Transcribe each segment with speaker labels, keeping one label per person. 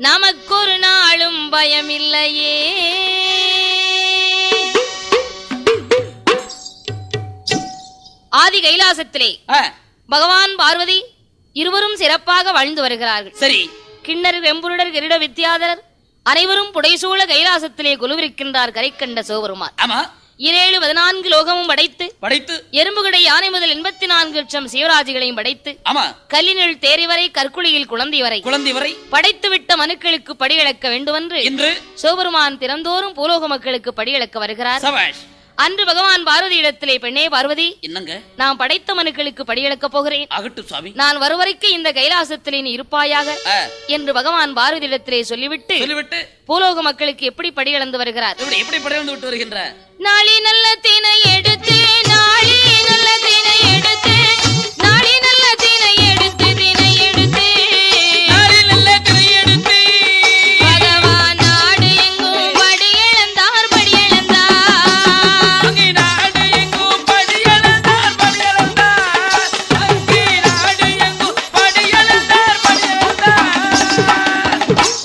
Speaker 1: நமக்கொரு நாளும் பயமில்லையே. ஆதி கைலாசத்திலே பகவான் பார்வதி இருவரும் சிறப்பாக வாழ்ந்து வருகிறார்கள்.
Speaker 2: சரி.
Speaker 1: கிண்ணர், வெம்புருடர், கிரீட வித்யாதரர் அனைவரும் புடைசூழ கைலாசத்திலே குலுவிருக்கின்றார் கரை கண்ட சிவபெருமான். 7 14 லோகமும் படைத்து எறும்புகடை யானை முதல் 84 லட்சம் சிவராஜிகளையும் படைத்து கல்லினுள் தேரி வரை கற்குழியில் குழந்தை வரை படைத்து விட்ட மனுக்களுக்கு படியிழக்க வேண்டுமென்று சிவபெருமான் திறந்தோறும் பூலோக மக்களுக்கு படியிழக்க வருகிறார். அன்று பகவான் பார்வதி இடத்திலே, பெண்ணே பார்வதி, என்னங்க நான் படைத்த மனுக்களுக்கு படியிழக்க போகிறேன், நான் வருவரைக்கு இந்த கைலாசத்திலே நீ இருப்பாயாக என்று பகவான் பார்வதி இடத்திலே சொல்லிவிட்டு பூலோக மக்களுக்கு எப்படி படியிழந்து வருகிறார்.
Speaker 2: எப்படி படியிழந்து விட்டு வருகின்றார்?
Speaker 1: நாளி நல்ல தினை எடுத்து, நாளி நல்ல தினை எடுத்து, நாளி நல்ல தினை எடுத்து, தினை எடுத்து,
Speaker 2: நாளி நல்ல தினை எடுத்து,
Speaker 1: பகவான் நாடு எங்கும் படியிழந்தார் படியிழந்தார்,
Speaker 2: அங்கே நாடு எங்கும் படியிழந்தார் படியிழந்தார், அங்கே நாடு எங்கும் படியிழந்தார் படியிழந்தார்.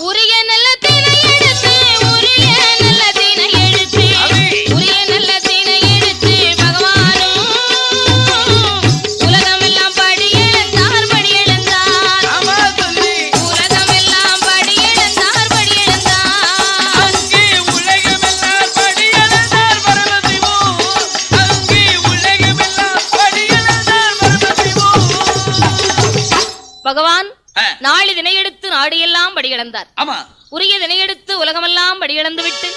Speaker 1: உரிய நல்ல தினை எடுத்து, உரிய நல்ல தினை எடுத்து, உரிய நல்ல தினை எடுத்து, பகவானும் உலகமெல்லாம் படியிழந்தார் படியிழந்தார்,
Speaker 2: ஆமா சொல்லி,
Speaker 1: உலகமெல்லாம் படியிழந்தார் படியிழந்தார்,
Speaker 2: அங்கே உலகமெல்லாம் படியிழந்தார் பரமசிவம், அங்கே உலகமெல்லாம் படியிழந்தார் பரமசிவம்.
Speaker 1: பகவான் நாளை தினை எடுத்து நாடு எல்லாம் படியிழந்தார்.
Speaker 2: ஆமா.
Speaker 1: உரிய தினை எடுத்து உலகமெல்லாம் படியிழந்து விட்டு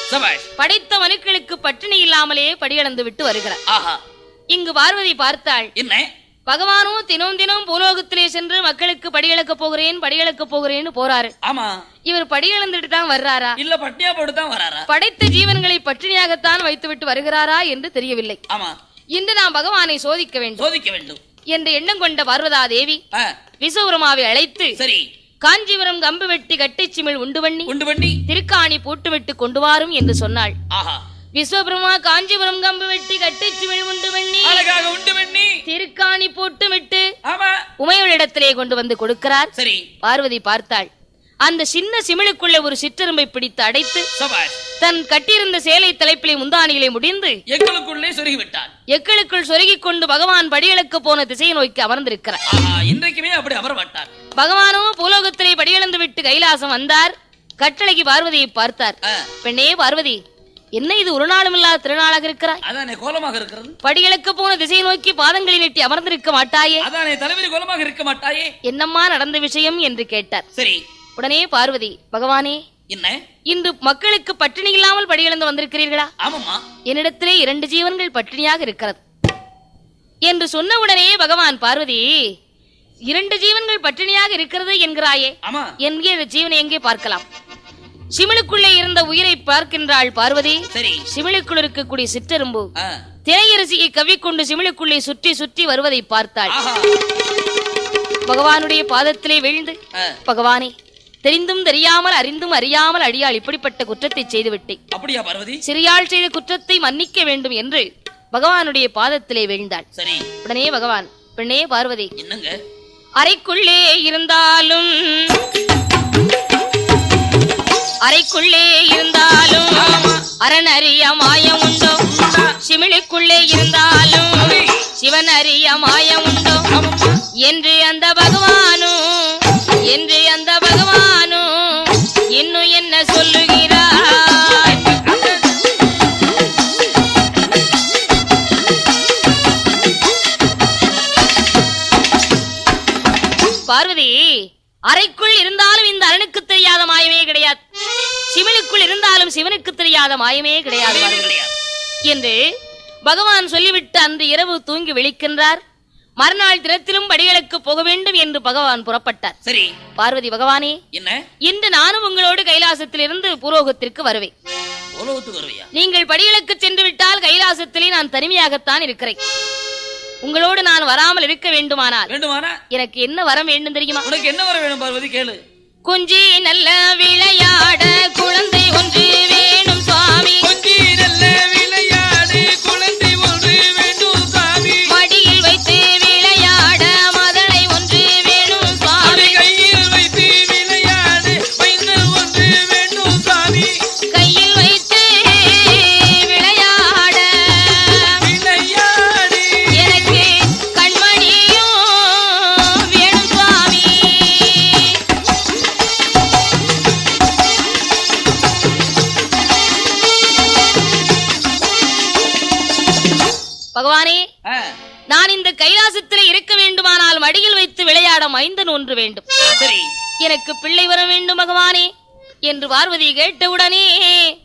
Speaker 1: படைத்த மனுக்களுக்கு பட்டினி இல்லாமலே படியிழந்து விட்டு வருகிறார்.
Speaker 2: ஆஹா.
Speaker 1: இங்கு பார்வதி பார்த்தாள்,
Speaker 2: என்ன
Speaker 1: பகவானும் தினம் தினம் பூலோகத்திலே சென்று மக்களுக்கு படியிழக்க போகிறேன்னு போறாரு.
Speaker 2: ஆமா.
Speaker 1: இவர் படியிழந்துட்டு தான் வர்றாரா,
Speaker 2: இல்ல பட்டியா போட்டு தான் வராரா,
Speaker 1: படைத்த ஜீவன்களை பட்டினியாகத்தான் வைத்துவிட்டு வருகிறாரா என்று தெரியவில்லை.
Speaker 2: ஆமா.
Speaker 1: இன்று நாம் பகவானை சோதிக்க வேண்டும் என்ற எண்ணம் கொண்ட பார்வதா தேவி விசுவபெருமாவை அழைத்து,
Speaker 2: சரி,
Speaker 1: காஞ்சிபுரம் கம்பு வெட்டி கட்டிச்சிமிழ் உண்டு பண்ணி திருக்காணி பூட்டுவிட்டு கொண்டு வாரும் என்று சொன்னாள். விஸ்வபிரமா காஞ்சிபுரம் கம்பு வெட்டி கட்டிச்சிமிழ் உண்டு பண்ணி திருக்காணி பூட்டுவிட்டு உமையோளிடத்திலே கொண்டு வந்து கொடுக்கிறார்.
Speaker 2: சரி.
Speaker 1: பார்வதி பார்த்தாள், அந்த சின்ன சிமிழுக்குள்ள ஒரு சிற்றெரும்பை பிடித்து அடைத்து தன் கட்டியிருந்த சேலை தலைப்பிலே முந்தானியிலே முடிந்து எக்களுக்குள் சொருகிக் கொண்டு பகவான் படியிழக்க போன திசையை நோக்கி அமர்ந்திருக்கிறார்.
Speaker 2: இன்றைக்குமே அப்படி அமர மாட்டார்.
Speaker 1: பகவானோ பூலோகத்திலே படியிழந்து விட்டு கைலாசம் வந்தார். கட்டளைக்கு பார்வதியை பார்த்தார். பெண்ணே பார்வதி, என்ன இது ஒரு நாளும் இல்லாத திருநாளாக இருக்கிறாய்?
Speaker 2: அதானே கோலமாக இருக்கிறது.
Speaker 1: படியிழக்க போன திசையை நோக்கி பாதங்களை நீட்டி அமர்ந்திருக்க மாட்டாயே?
Speaker 2: அதானே தலைவரி கோலமாக இருக்க மாட்டாயே?
Speaker 1: என்னம்மா நடந்த விஷயம் என்று கேட்டார்.
Speaker 2: சரி.
Speaker 1: உடனே பார்வதி, பகவானே,
Speaker 2: என்ன
Speaker 1: இன்று மக்களுக்கு பட்டினி இல்லாமல் படியிழந்து வந்திருக்கிறீர்களா?
Speaker 2: ஆமாம்மா.
Speaker 1: என்னிடத்திலே 2 ஜீவன்கள் பட்டினியாக இருக்கிறது என்று சொன்ன உடனே பகவான், பார்வதி, 2 ஜீவன்கள் பட்டினியாக இருக்கிறது என்கிறாயே, என்கிற ஜீவனை எங்கே பார்க்கலாம்? சிமிழுக்குள்ளே இருந்த உயிரை பார்க்கின்றாள் பார்வதி.
Speaker 2: சரி.
Speaker 1: சிமிழுக்குள் இருக்கக்கூடிய சிற்றெரும்பு திரையரசியை கவ்விக்கொண்டு சிமிழுக்குள்ளே சுற்றி சுற்றி வருவதை பார்த்தாள். பகவானுடைய பாதத்திலே வீழ்ந்து, பகவானே, தெரிந்தும் தெரியாமல் அறிந்தும் அறியாமல் அடியாள் இப்படிப்பட்ட குற்றத்தை செய்து விட்டேன்.
Speaker 2: அப்படியா பார்வதி?
Speaker 1: சிறியாள் செய்த குற்றத்தை மன்னிக்க வேண்டும் என்று பகவானுடைய பாதத்திலே வீழ்ந்தாள்.
Speaker 2: சரி.
Speaker 1: உடனே பகவான், பெண்ணே பார்வதி,
Speaker 2: என்னங்க
Speaker 1: அறைக்குள்ளே இருந்தாலும் அரண் அறிய மாயம் உண்டோ, சிமிழுக்குள்ளே இருந்தாலும் சிவன் அறிய மாயம் உண்டோ என்று அந்த பகவானும் இன்னும் என்ன சொல்லுகிறார்? பார்வதி, அறைக்குள் இருந்தாலும் இந்த அரணுக்கு தெரியாத மாயமே கிடையாது, சிவனுக்குள் இருந்தாலும் சிவனுக்கு தெரியாத மாயமே கிடையாது என்று பகவான் சொல்லிவிட்டு அன்று இரவு தூங்கி விழிக்கின்றார். மறுநாள் தினத்திலும் படிகளுக்கு போக வேண்டும் என்று பகவான் புறப்பட்டார்.
Speaker 2: சரி.
Speaker 1: பார்வதி, பகவானே,
Speaker 2: என்ன?
Speaker 1: இன்று நானும் உங்களோடு கைலாசத்திலிருந்து பூலோகத்திற்கு வருவேன். நீங்கள் படிகளுக்கு சென்று விட்டால் கைலாசத்திலே நான் தனிமையாகத்தான் இருக்கிறேன். உங்களோடு நான் வராமல் இருக்க வேண்டுமானால் எனக்கு என்ன வரம் வேண்டும் தெரியுமா?
Speaker 2: உனக்கு என்ன வரம் வேணும் பார்வதி? கேளு.
Speaker 1: குஞ்சி நல்ல விளையாட குழந்தை ஒன்று வேணும் சுவாமி.
Speaker 2: குஞ்சி நல்ல விளையாடு குழந்தை ஒன்று வேண்டும் சுவாமி.
Speaker 1: மடியில் வைத்து விளையாட மதனை ஒன்று வேணும் சுவாமி.
Speaker 2: கையில் வைத்து விளையாடு மைந்தன் ஒன்று வேண்டும் சுவாமி.
Speaker 1: கையில் வைத்து விளையாட
Speaker 2: விளையாடு
Speaker 1: எனக்கு கண்மணியும் வேணும் சுவாமி. பகவானே, நான் இந்த கைலாசத்தில் இருக்க வேண்டுமானால் மடியில் வைத்து விளையாட மைந்தன் ஒன்று வேண்டும்.
Speaker 2: சரி.
Speaker 1: எனக்கு பிள்ளை வர வேண்டும் பகவானே என்று பார்வதி கேட்டவுடனே,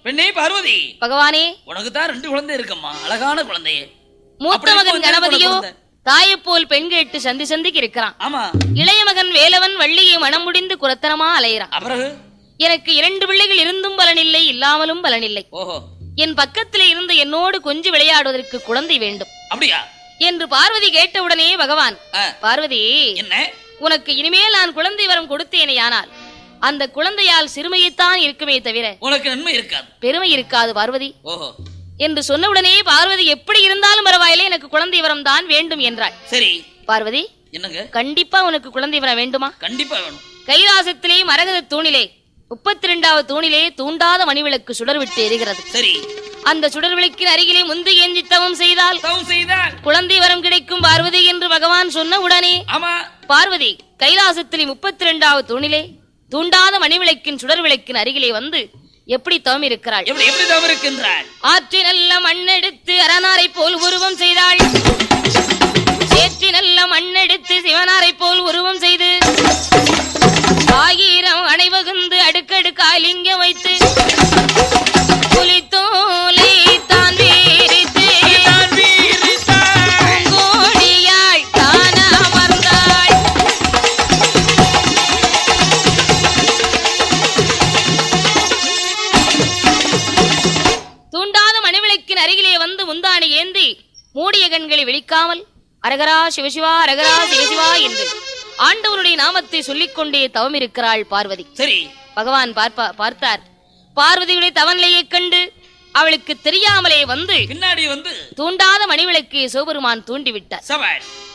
Speaker 2: பெண்ணே பார்வதி,
Speaker 1: பகவானே,
Speaker 2: உனக்கு தான் 2 குழந்தை இருக்கம்மா, அழகான குழந்தையே.
Speaker 1: மூத்த மகன் கணபதியோ தாயை போல் பெண் கேட்டு சந்திக்கு இருக்கிறான்.
Speaker 2: ஆமா.
Speaker 1: இளைய மகன் வேலவன் வள்ளியை மனம் முடிந்து குரத்தனமா அலையிறான்.
Speaker 2: அப்புறம்
Speaker 1: எனக்கு 2 பிள்ளைகள் இருந்தும் பலனில்லை, இல்லாமலும் பலனில்லை.
Speaker 2: ஓஹோ.
Speaker 1: என் பக்கத்திலே இருந்து என்னோடு கொஞ்சி விளையாடுவதற்கு குழந்தை வேண்டும்.
Speaker 2: அப்படியா
Speaker 1: என்று பார்வதி கேட்டவுடனே பகவான், பார்வதி,
Speaker 2: என்ன?
Speaker 1: உனக்கு இனிமேல் நான் குழந்தை வரம் கொடுத்தேனேயானால் அந்த குழந்தையால் சிறுமையைத்தான் இருக்குமே தவிர
Speaker 2: உனக்கு நன்மை இருக்காது,
Speaker 1: பெருமை இருக்காது பார்வதி.
Speaker 2: ஓஹோ.
Speaker 1: என்று சொன்னவுடனே பார்வதி, எப்படி இருந்தாலும் பரவாயில்லை, எனக்கு குழந்தை வரம் தான் வேண்டும் என்றாள்.
Speaker 2: சரி.
Speaker 1: பார்வதி,
Speaker 2: என்னங்க?
Speaker 1: கண்டிப்பா உனக்கு குழந்தை வரம் வேண்டுமா?
Speaker 2: கண்டிப்பா வேணும்.
Speaker 1: கைலாசத்திலே மரகத தூணிலே 32வது தூணிலே தூண்டாத மணிவிளக்கு சுடர் விட்டு எரிகிறது.
Speaker 2: சரி.
Speaker 1: அந்த சுடர் விளக்கின் அருகிலே முந்து ஏஞ்சி தவம் செய்தால் குழந்தை வரம் கிடைக்கும் பார்வதி என்று பகவான் சொன்ன உடனே,
Speaker 2: ஆமா,
Speaker 1: பார்வதி கைலாசத்திலே 32வது தூணிலே தூண்டாத மணிவிளக்கின் சுடர் விளக்கின் அருகிலே வந்து எப்படி தவம் இருக்கிறாள்?
Speaker 2: எப்படி தவம் இருக்கின்றாள்?
Speaker 1: ஆற்றி நல்ல மண்ணெடுத்து அரணாரை போல் உருவம் செய்தாள். சேற்றி நல்ல மண்ணெடுத்து சிவனாரை போல் உருவம் செய்து 1000 அணைவகுந்து அடுக்கடுக்காய் லிங்கம் வைத்து புலித்தோலை தான் வீரித்து பூங்கோடியாள் தான் அமர்ந்தாள். தூண்டாத மணிவிளக்கின் அருகிலே வந்து முந்தானை ஏந்தி மூடிய கண்களை விழிக்காமல் அரகரா சிவசிவா அரகரா சிவசிவா என்று ஆண்டவனுடைய நாமத்தை சொல்லிக் கொண்டே தவம் இருக்கிறாள் பார்வதி.
Speaker 2: சரி.
Speaker 1: பகவான் பார்த்தார். பார்வதியுடைய தவநிலையை கண்டு அவளுக்கு தெரியாமலே வந்து
Speaker 2: பின்னாடி வந்து
Speaker 1: தூண்டாத மணிவிளக்கை சிவபெருமான் தூண்டிவிட்டார்.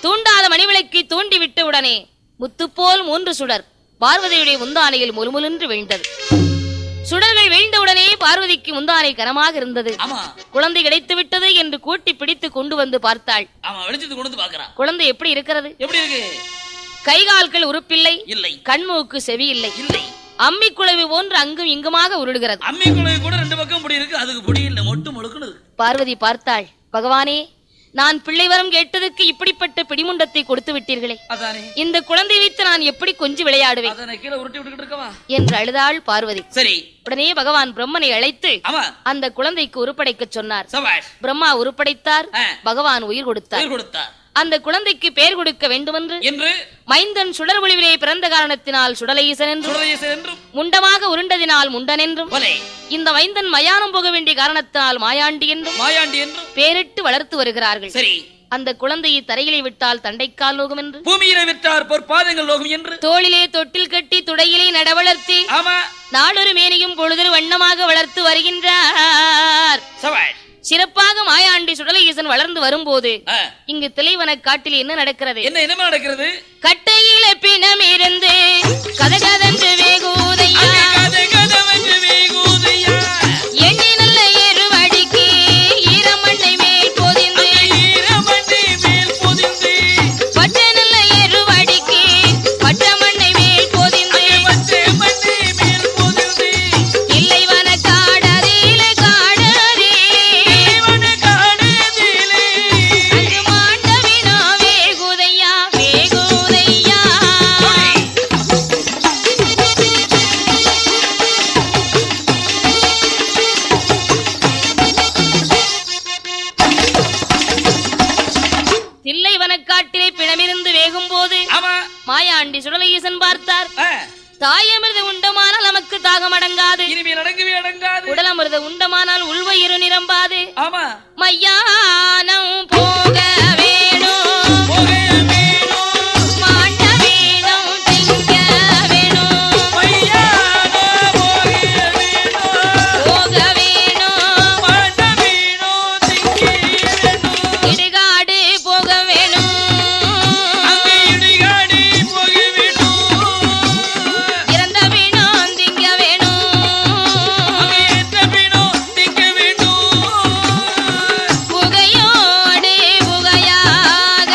Speaker 1: தூண்டாத மணிவிளக்கை தூண்டிவிட்ட உடனே முத்துப்போல் 3 சுடர் பார்வதியுடைய முந்தானையில் முழுமுழுன்று வீழ்ந்தது. சுடர்கள் வீழ்ந்தவுடனே பார்வதிக்கு முந்தானை கனமாக இருந்தது. குழந்தை கிடைத்து விட்டது என்று கூட்டி பிடித்து கொண்டு வந்து பார்த்தாள். குழந்தை எப்படி இருக்கிறது?
Speaker 2: எப்படி இருக்கு?
Speaker 1: கைகால்கள் உறுப்பில்லை,
Speaker 2: இல்லை.
Speaker 1: கண்மூக்கு செவி இல்லை,
Speaker 2: இல்லை.
Speaker 1: அம்மி குழவி போன்று அங்கும் இங்குமாக உருளுகிறது.
Speaker 2: அம்மி குழவி கூட 2 பக்கம் பொடி இருக்கு, அதுக்கு பொடி இல்ல, மொட்டு முழுக்குன்னு இருக்கு.
Speaker 1: பார்வதி பார்த்தாள். பகவானே, நான் பிள்ளை வரம் கேட்டதுக்கு இப்படிப்பட்ட பிடிமுண்டத்தை கொடுத்து விட்டீர்களே, இந்த குழந்தை வைத்து நான் எப்படி கொஞ்சம் விளையாடுவேன் என்று அழுதாள் பார்வதி.
Speaker 2: சரி.
Speaker 1: உடனே பகவான் பிரம்மனை அழைத்து அந்த குழந்தைக்கு உருப்படைக்க சொன்னார். பிரம்மா உருப்படைத்தார், பகவான் உயிர் கொடுத்தார். அந்த குழந்தைக்கு பெயர் கொடுக்க வேண்டுமென்று மைந்தன் சுடர் ஒளிவிலே பிறந்த காரணத்தினால் சுடலையீசன் என்றும் முண்டமாக உருண்டதினால் முண்டன் என்றும் இந்த மைந்தன் மயானம் போக வேண்டிய காரணத்தினால் மாயாண்டி என்றும் பேரிட்டு வளர்த்து வருகிறார்கள்.
Speaker 2: சரி.
Speaker 1: அந்த குழந்தையை தரையிலே விட்டால் தண்டைக்கால் லோகம் என்று,
Speaker 2: பூமியிலே விட்டார் பொற்பாதங்கள் லோகம் என்று,
Speaker 1: தோளிலே தொட்டில் கட்டி துடையிலே நடவளர்த்தி நாளொரு மேனியும் பொழுதொரு வண்ணமாக வளர்த்து வருகின்றார். சிறப்பாக மாயாண்டி சுடலையீசன் வளர்ந்து வரும்போது இங்கு திளைவன காட்டில் என்ன நடக்கிறது?
Speaker 2: என்ன நடக்கிறது?
Speaker 1: கட்டையில பிணம் இருந்து கதகதன்று வேகூதையா, எண்ணி நல்ல எருவடிக்கு ஈரமண்ணை மேல் பொதிந்து, பட்ட நல்ல எருவடிக்கு பட்ட மண்ணை மேல் பொதிந்து, இல்லை வன காடறில காடறி அங்கு மாண்டவினோ வேகுதையா வேகுதையா. தில்லை வனக்காட்டிலே பிணம் வேகும் போது மாயாண்டி சுடலையீசன் பார்த்தார். தாயமிர்த உண்டமானால் நமக்கு தாகம் அடங்காது, உடலமிர்த உண்டமானால் உள்வயிறு நிரம்பாது. மையானம் போக வேணும், மாண்ட வேணும், திங்க வேணும், போக வேணும், இடுகாடு போக வேணும், இறந்த வேணும், திங்க வேணும், புகையோடு புகையாக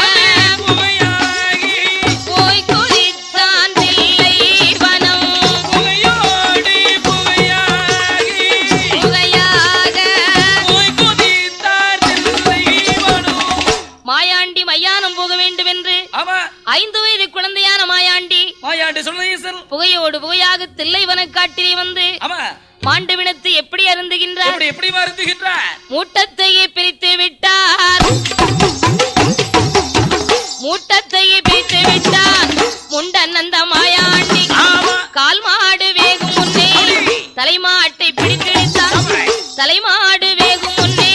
Speaker 1: போய் குதித்தான் தில்லை வனம், புகையாக மாயாண்டி மையானம் போக வேண்டும் என்று 5 வயது குழந்தையான மாயாண்டி புகையோடு புகையாக தில்லைவன காட்டிலே வந்து மாண்டவினத்தை எப்படி அருந்துகின்றார்? மூட்டத்தையே பிரித்து விட்டார், மூட்டத்தையே பிரித்து விட்டார். முண்டன் அந்த மாயாண்டி கால் மாடு வேகும் முன்னே தலைமாட்டை பிடித்திழுத்தார், தலைமாடு வேகும் முன்னே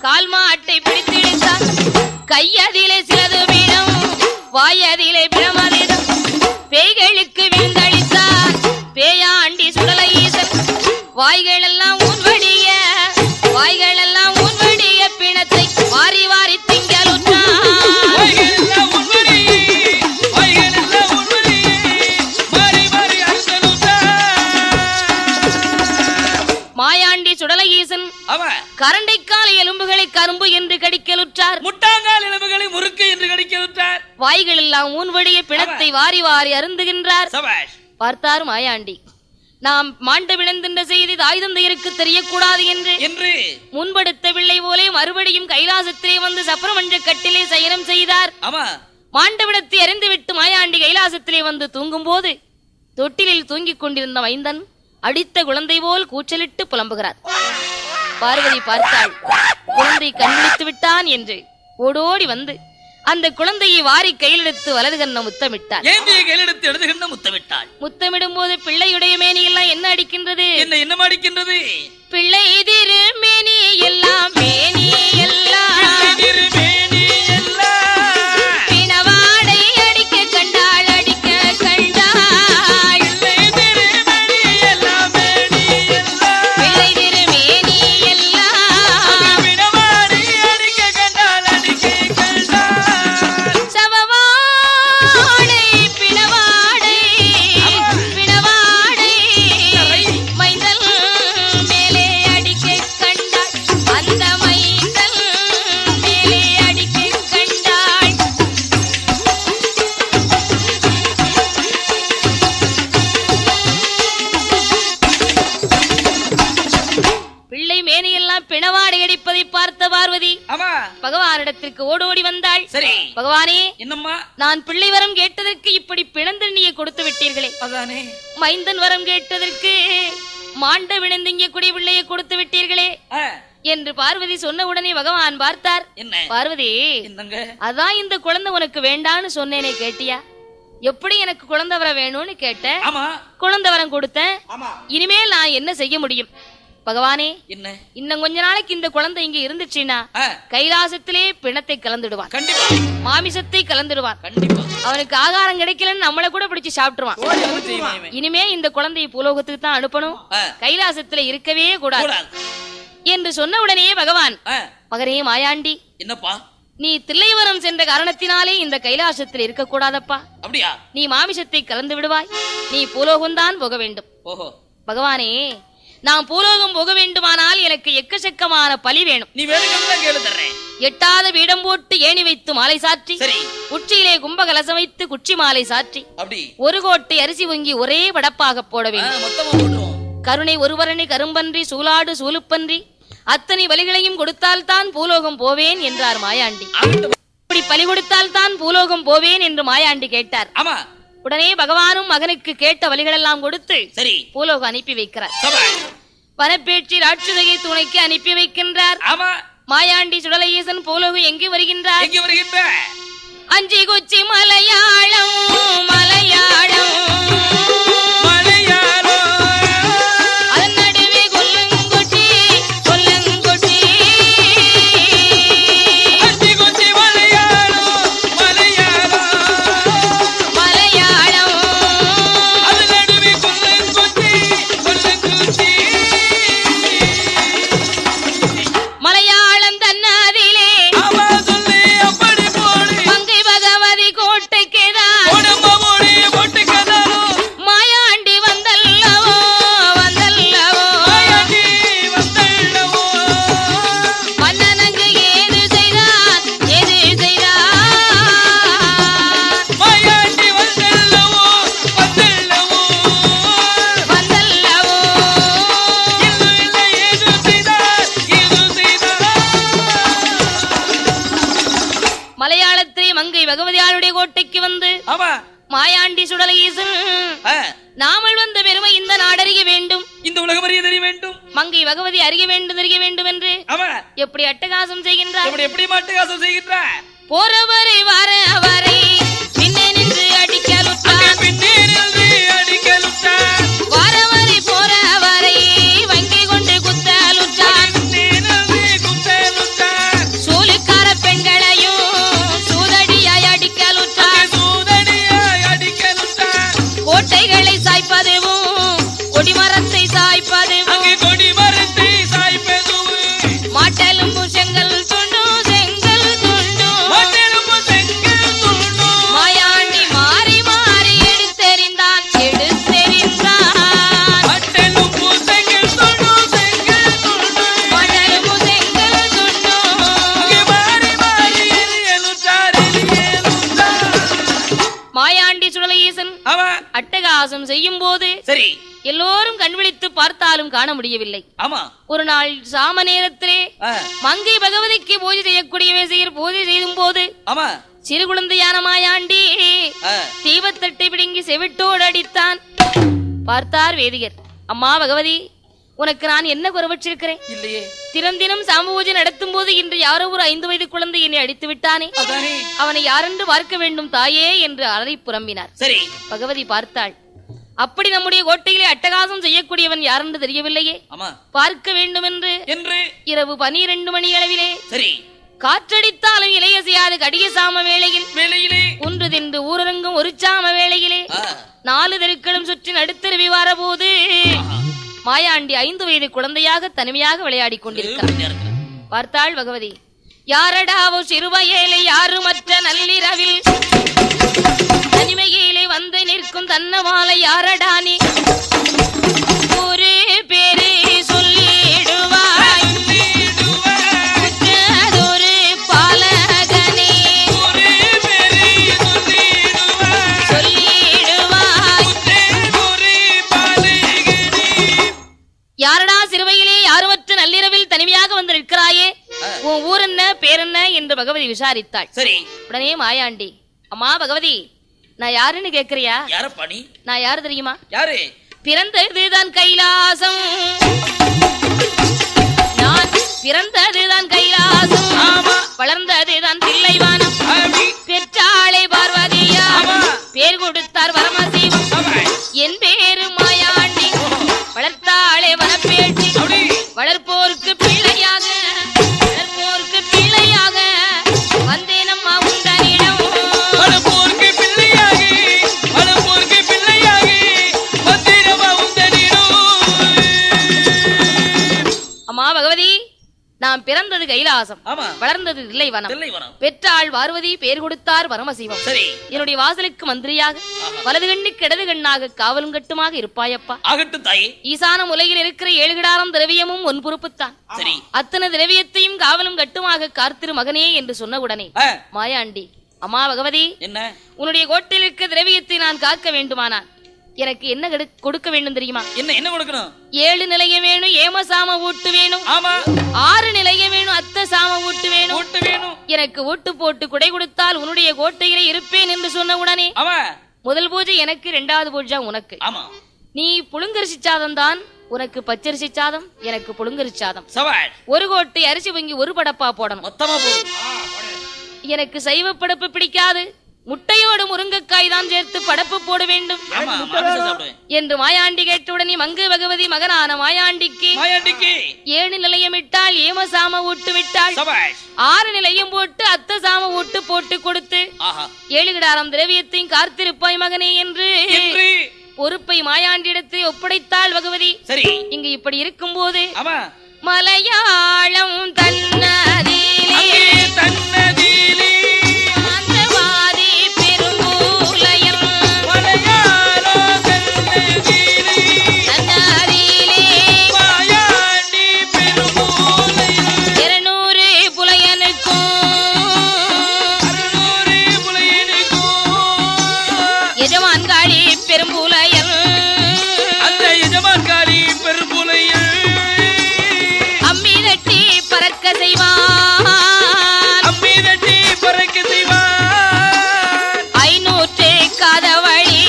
Speaker 1: கால் மாட்டை பிடித்திழுத்தார். கையதிலே சிலது வீணம், வாயதிலே பிரமதிதம், பேய்களுக்கு விருந்தளித்தார் பேயாண்டி சுடலையீசன். வாய்களெல்லாம் உன்வடிய, வாய்களெல்லாம் உன்வடிய பிணத்தை வாரி வாரி திங்களுற்றார். மாயாண்டி சுடலையீசன் கரண்டைக்கால எலும்புகளை கரும்பு என்று கடிக்கலுற்றார்,
Speaker 2: முட்டாங்கால் எலும்புகளை முறுக்கு என்று கடிக்கலுற்றார்.
Speaker 1: வாய்களெல்லாம் ஊன்வடிய பிணத்தை வாரி வாரி அருந்துகின்றார். பார்த்தார் மாயாண்டி, நாம் மாண்ட விழுந்தின்ற செய்தி தாய் தந்தையருக்கு தெரியக்கூடாது என்று முன்படுத்தவில்லை போலே மறுபடியும் கைலாசத்திலே வந்து சப்பரமன்ற கட்டிலே சயனம் செய்தார். மாண்டவிடத்தை அறிந்துவிட்டு மாயாண்டி கைலாசத்திலே வந்து தூங்கும் போது தொட்டிலில் தூங்கிக் கொண்டிருந்த மைந்தன் அடித்த குழந்தை போல் கூச்சலிட்டு புலம்புகிறார். பார்வதி பார்த்தாள், குழந்தை கண்விழித்து விட்டான் என்று ஓடோடி வந்து அந்த குழந்தையை வாரி கையிலெடுத்து வலது கண்ண முத்தமிட்டார். முத்தமிடும் போது பிள்ளையுடைய மேனி எல்லாம் என்ன அடிக்கின்றது?
Speaker 2: என்ன அடிக்கின்றது?
Speaker 1: பிள்ளை திரு மேனி எல்லாம், மேனி எல்லாம் பிணவாடை அடிக்க கண்டாள், அடிக்க கண்டாள். பிள்ளை திரு மேனி எல்லாம் சவவாடை பிணவாடை, பிணவாடை மைந்தல் மேலே அடிக்க கண்டாள், அந்த மைந்தல் மேலே அடிக்க கண்டாள். பிள்ளை மேனியெல்லாம் பிணவாடை அடிப்பதை பார்த்த பார்வதி பகவானிடத்திற்கு ஓடோடி வந்தாள்.
Speaker 2: சரி
Speaker 1: பகவானே,
Speaker 2: என்னம்மா?
Speaker 1: நான் பிள்ளை வரம் கேட்டதற்கு இப்படி பிணந்தண்ணியை கொடுத்து விட்டீர்களே,
Speaker 2: அதானே
Speaker 1: மைந்தன் வரம் கேட்டதற்கு மாண்ட விழுந்திங்க குடி பிள்ளையை கொடுத்து விட்டீர்களே என்று பார்வதி சொன்ன உடனே பகவான் பார்த்தார்.
Speaker 2: என்ன
Speaker 1: பார்வதி,
Speaker 2: என்னங்க?
Speaker 1: அதான் இந்த குழந்தை உனக்கு வேண்டான்னு சொன்னேனே, கேட்டியா? எப்படி எனக்கு குழந்தை வரம் வேணும்னு கேட்ட, குழந்தை வரம் கொடுத்தேன். இனிமேல் நான் என்ன செய்ய முடியும்? பகவானே,
Speaker 2: என்ன
Speaker 1: இன்னும் கொஞ்ச நாளைக்கு இந்த குழந்தை இங்க இருந்துச்சுன்னா கைலாசத்திலே பிணத்தை கலந்துடுவான், மாமிசத்தை கலந்துடுவான். அவனுக்கு ஆகாரம் கிடைக்கலன்னு நம்மள கூட பிடிச்சு சாப்பிட்டுருவான். இனிமே இந்த குழந்தையை பூலோகத்துக்கு தான் அனுப்பணும், கைலாசத்துல இருக்கவே கூடாது என்று சொன்ன உடனே பகவான், மகனே மாயாண்டி,
Speaker 2: என்னப்பா
Speaker 1: நீ தில்லைவனம் சென்ற காரணத்தினாலே இந்த கைலாசத்தில் இருக்க கூடாதப்பா.
Speaker 2: அப்படியா?
Speaker 1: நீ மாமிசத்தை கலந்து விடுவாய், நீ பூலோகம்தான் போக வேண்டும். பகவானே, நான் பூலோகம் போக வேண்டுமானால் எனக்கு எக்கச்சக்கமான பலி வேணும்.
Speaker 2: நீ வேணும்னா கேளு தர்றேன்.
Speaker 1: எட்டாத வீடம் போட்டு ஏணி வைத்து மாலை சாற்றி, உச்சியிலே கும்பகலசம் வைத்து குச்சி மாலை சாற்றி, ஒரு கோட்டை அரிசி வங்கி ஒரே படப்பாக போட வேண்டும். கருணை ஒருவரணி கரும்பன்றி சூலாடு சூலுப்பன்றி அத்தனை பலிகளையும் கொடுத்தால் தான் பூலோகம் போவேன் என்றார் மாயாண்டி. இப்படி பலி கொடுத்தால் தான் பூலோகம் போவேன் என்று மாயாண்டி கேட்டார். உடனே பகவானும் மகனுக்கு கேட்ட வழிகளெல்லாம் கொடுத்து பூலோகம் அனுப்பி வைக்கிறார். வனப்பேற்றி ராட்சதையை துணைக்கு அனுப்பி வைக்கின்றார். மாயாண்டி சுடலையீசன் பூலோகம் எங்கு வருகின்றார்? அஞ்சி குச்சி மலையாளம் மலையாளம் அதன் நடுவே கொல்லங்குச்சி கொல்லங்குச்சி மலையாளம் தன்னாதிலே மங்கை பகவதி கோட்டைக்குதான் மாயாண்டி வந்தல்லவோ வந்தல்லவோ மன்னனுக்கு ஏது செய்தான் ஏது செய்தான் வந்தல்லவோ மலையாளத்திலே மங்கை பகவதியாருடைய கோட்டைக்கு வந்து மாயாண்டி சுடலை ஈசன் நாமல் வந்த பெருமை இந்த நாடறிய வேண்டும்,
Speaker 2: இந்த உலகம் அறிய தெரிய வேண்டும்,
Speaker 1: மங்கை பகவதி அறிய வேண்டும் தெரிய வேண்டும் என்று எப்படி அட்டகாசம் செய்கின்றார்,
Speaker 2: எப்படி அட்டகாசம் செய்கின்றார்.
Speaker 1: போறவரை வரவரை பின்னே நின்று அடிக்கலுற்றார், வரவரை போறவரை வங்கி கொண்டு குத்தலுற்றார், சூலுக்கார பெண்களையும் சூதடியாய் அடிக்கலுற்றார், கோட்டைகளை சாய்ப்பதுவும் கொடிமரத்தை சாய்ப்பதுவும் மாட்டெலும்பு செங்கல் துண்டு செங்கல் துண்டு மாயாண்டி மாறி மாறி எடுத்தெறிந்தான் எடுத்தெறிந்தான் மாட்டெலும்பு செங்கல் துண்டு மாயாண்டி சுடலையீசன் அட்டகாசம் செய்யும் போது
Speaker 2: சரி
Speaker 1: எல்லோரும் கண்விழித்து பார்த்தாலும் காண முடியவில்லை. ஒரு நாள் சாம நேரத்திலே மங்கை பகவதிக்கு பூஜை செய்யக்கூடிய பூஜை செய்யும் போது சிறு குழந்தையான மாயாண்டி தீபத்தட்டை பிடுங்கி செவிட்டோடு அடித்தான். பார்த்தார் வேதிகர், அம்மா பகவதி, உனக்கு நான் என்ன குறைவற்றிருக்கிறேன்?
Speaker 2: இல்லையே.
Speaker 1: தினம் தினம் சாம பூஜை நடத்தும் போது இன்று யாரோ ஒரு 5 வயது குழந்தை என்னை அடித்து விட்டானே, அவனை யாரென்று பார்க்க வேண்டும் தாயே என்று அலறி புலம்பினார்.
Speaker 2: சரி
Speaker 1: பகவதி பார்த்தாள். அப்படி நம்முடைய கோட்டையிலே அட்டகாசம் செய்யக்கூடியவன் யாரென்று தெரியவில்லையே, பார்க்க வேண்டும் என்று இரவு 12 மணி அளவிலே
Speaker 2: சரி
Speaker 1: காற்றடித்தாலும் இலைய செய்யாது கடிய சாம வேளையிலே ஒன்று தின்று ஊரரங்கும் ஒரு சாம வேளையிலே 4 தெருக்களும் சுற்றி நடுத்தருவி வார போது மாயாண்டி 5 வயது குழந்தையாக தனிமையாக விளையாடி கொண்டிருக்கிறார். பார்த்தாள் பகவதி, யாரடாவோ சிறுவயேலை யாரு மற்ற நள்ளிரவில் தனிமையிலே வந்து நிற்கும் தன்னமாலை யாரடானி ஒரு பேரு சொல்லிடுவாய் ஒரு பாலகனே சொல்லிடுவாய். யாரடா சிறுவையிலே யாருமற்ற நள்ளிரவில் தனிமையாக வந்து நிற்கிறாயே, உன் ஊர் என்ன பேரென்ன என்று பகவதி விசாரித்தாள்.
Speaker 2: சரி
Speaker 1: உடனே மாயாண்டி, அம்மா பகவதி, நான் யாருன்னு கேக்குறியா? நான் யாரு தெரியுமா?
Speaker 2: யாரு?
Speaker 1: பிறந்ததுதான் கைலாசம், நான் பிறந்ததுதான் கைலாசம், வளர்ந்ததுதான் தில்லைவானம், பெற்றாளை பார்வதியா, பேர் கொடுத்தார் பரமசிவம், என் பேரு மாயாண்டி, வளர்த்தாளே வனப்பேட்டி, வளர்ப்போருக்கு பிள்ளையாக வளர்ப்போருக்கு பிள்ளையாக வந்தேனம்மா உண்டனிடம். அம்மா பகவதி, நாம் பிறந்தது கைலாசம், வளர்ந்தது தில்லைவனம், பெற்றாள் பார்வதி, பேர் கொடுத்தார் பரமசிவம். என்னுடைய வாசலுக்கு மந்திரியாக வலது கண்ணுக்கு இடது கண்ணாக காவலும் கட்டுமாக இருப்பாயப்பா. ஈசான உலகில் இருக்கிற 7 கிடாரம் திரவியமும் உன் பொறுப்புத்தான். அத்தனை திரவியத்தையும் காவலும் கட்டுமாக காத்திரு மகனே என்று சொன்ன உடனே மாயாண்டி, அம்மா பகவதி, உன்னுடைய கோட்டையில் இருக்க திரவியத்தை நான் காக்க வேண்டுமானால் எனக்கு என்ன கொடுக்க வேண்டும் தெரியுமா?
Speaker 2: என்ன கொடுக்கணும்?
Speaker 1: 7 நிலைய வேணும், ஏம சாம ஊட்டு வேணும், 6 நிலைய வேணும், அத்த சாம ஊட்டு வேணும். எனக்கு ஊட்டு போட்டு குடை கொடுத்தால் உன்னுடைய கோட்டையிலே இருப்பேன் என்று சொன்ன உடனே முதல் பூஜை எனக்கு, 2வது பூஜை உனக்கு. நீ புழுங்கரிசி சாதம் தான், உனக்கு பச்சரிசி சாதம், எனக்கு புழுங்கரிசி சாதம். ஒரு கோட்டை அரிசி வாங்கி ஒரு படப்பா போடணும். எனக்கு சைவ படப்பு பிடிக்காது, முட்டையோடு முருங்கைக்காய் தான் சேர்த்து படப்பு போட வேண்டும் என்று மாயாண்டி கேட்டவுடனே மங்கு பகவதி மகனான மாயாண்டிக்கு 7 நிலையமிட்டால் ஏமசாம ஊட்டு விட்டாள். 6 நிலையம் போட்டு அத்த சாம ஊட்டு போட்டு கொடுத்து 7 கிடாரம் திரவியத்தையும் காத்திருப்பாய் மகனே என்று பொறுப்பை மாயாண்டிடத்தை ஒப்படைத்தாள் பகவதி. சரி, இங்கு இப்படி இருக்கும் போது மலையாளம் தன்னதிலே ஆந்திரவாதி பெரும்பூலையர் தன்னதிலே 200 புலையனுக்கும் எஜமான்காளி பெரும்பூலையர் பறக்க செய்வான் 500 காதவழி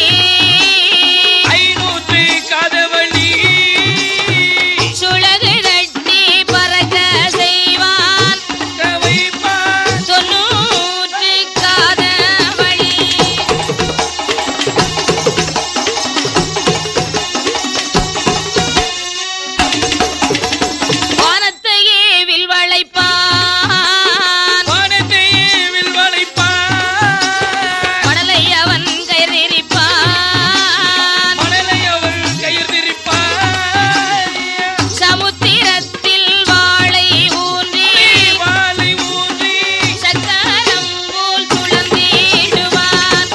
Speaker 1: சுழகு தட்டி பறக்க செய்வான் 90 காதவழி. வானத்தையே மணலை அவன் கயிறிருப்பான் சமுத்திரத்தில் வாளை ஊன்றி சக்கரம் போல் சுழந்திடுவான்.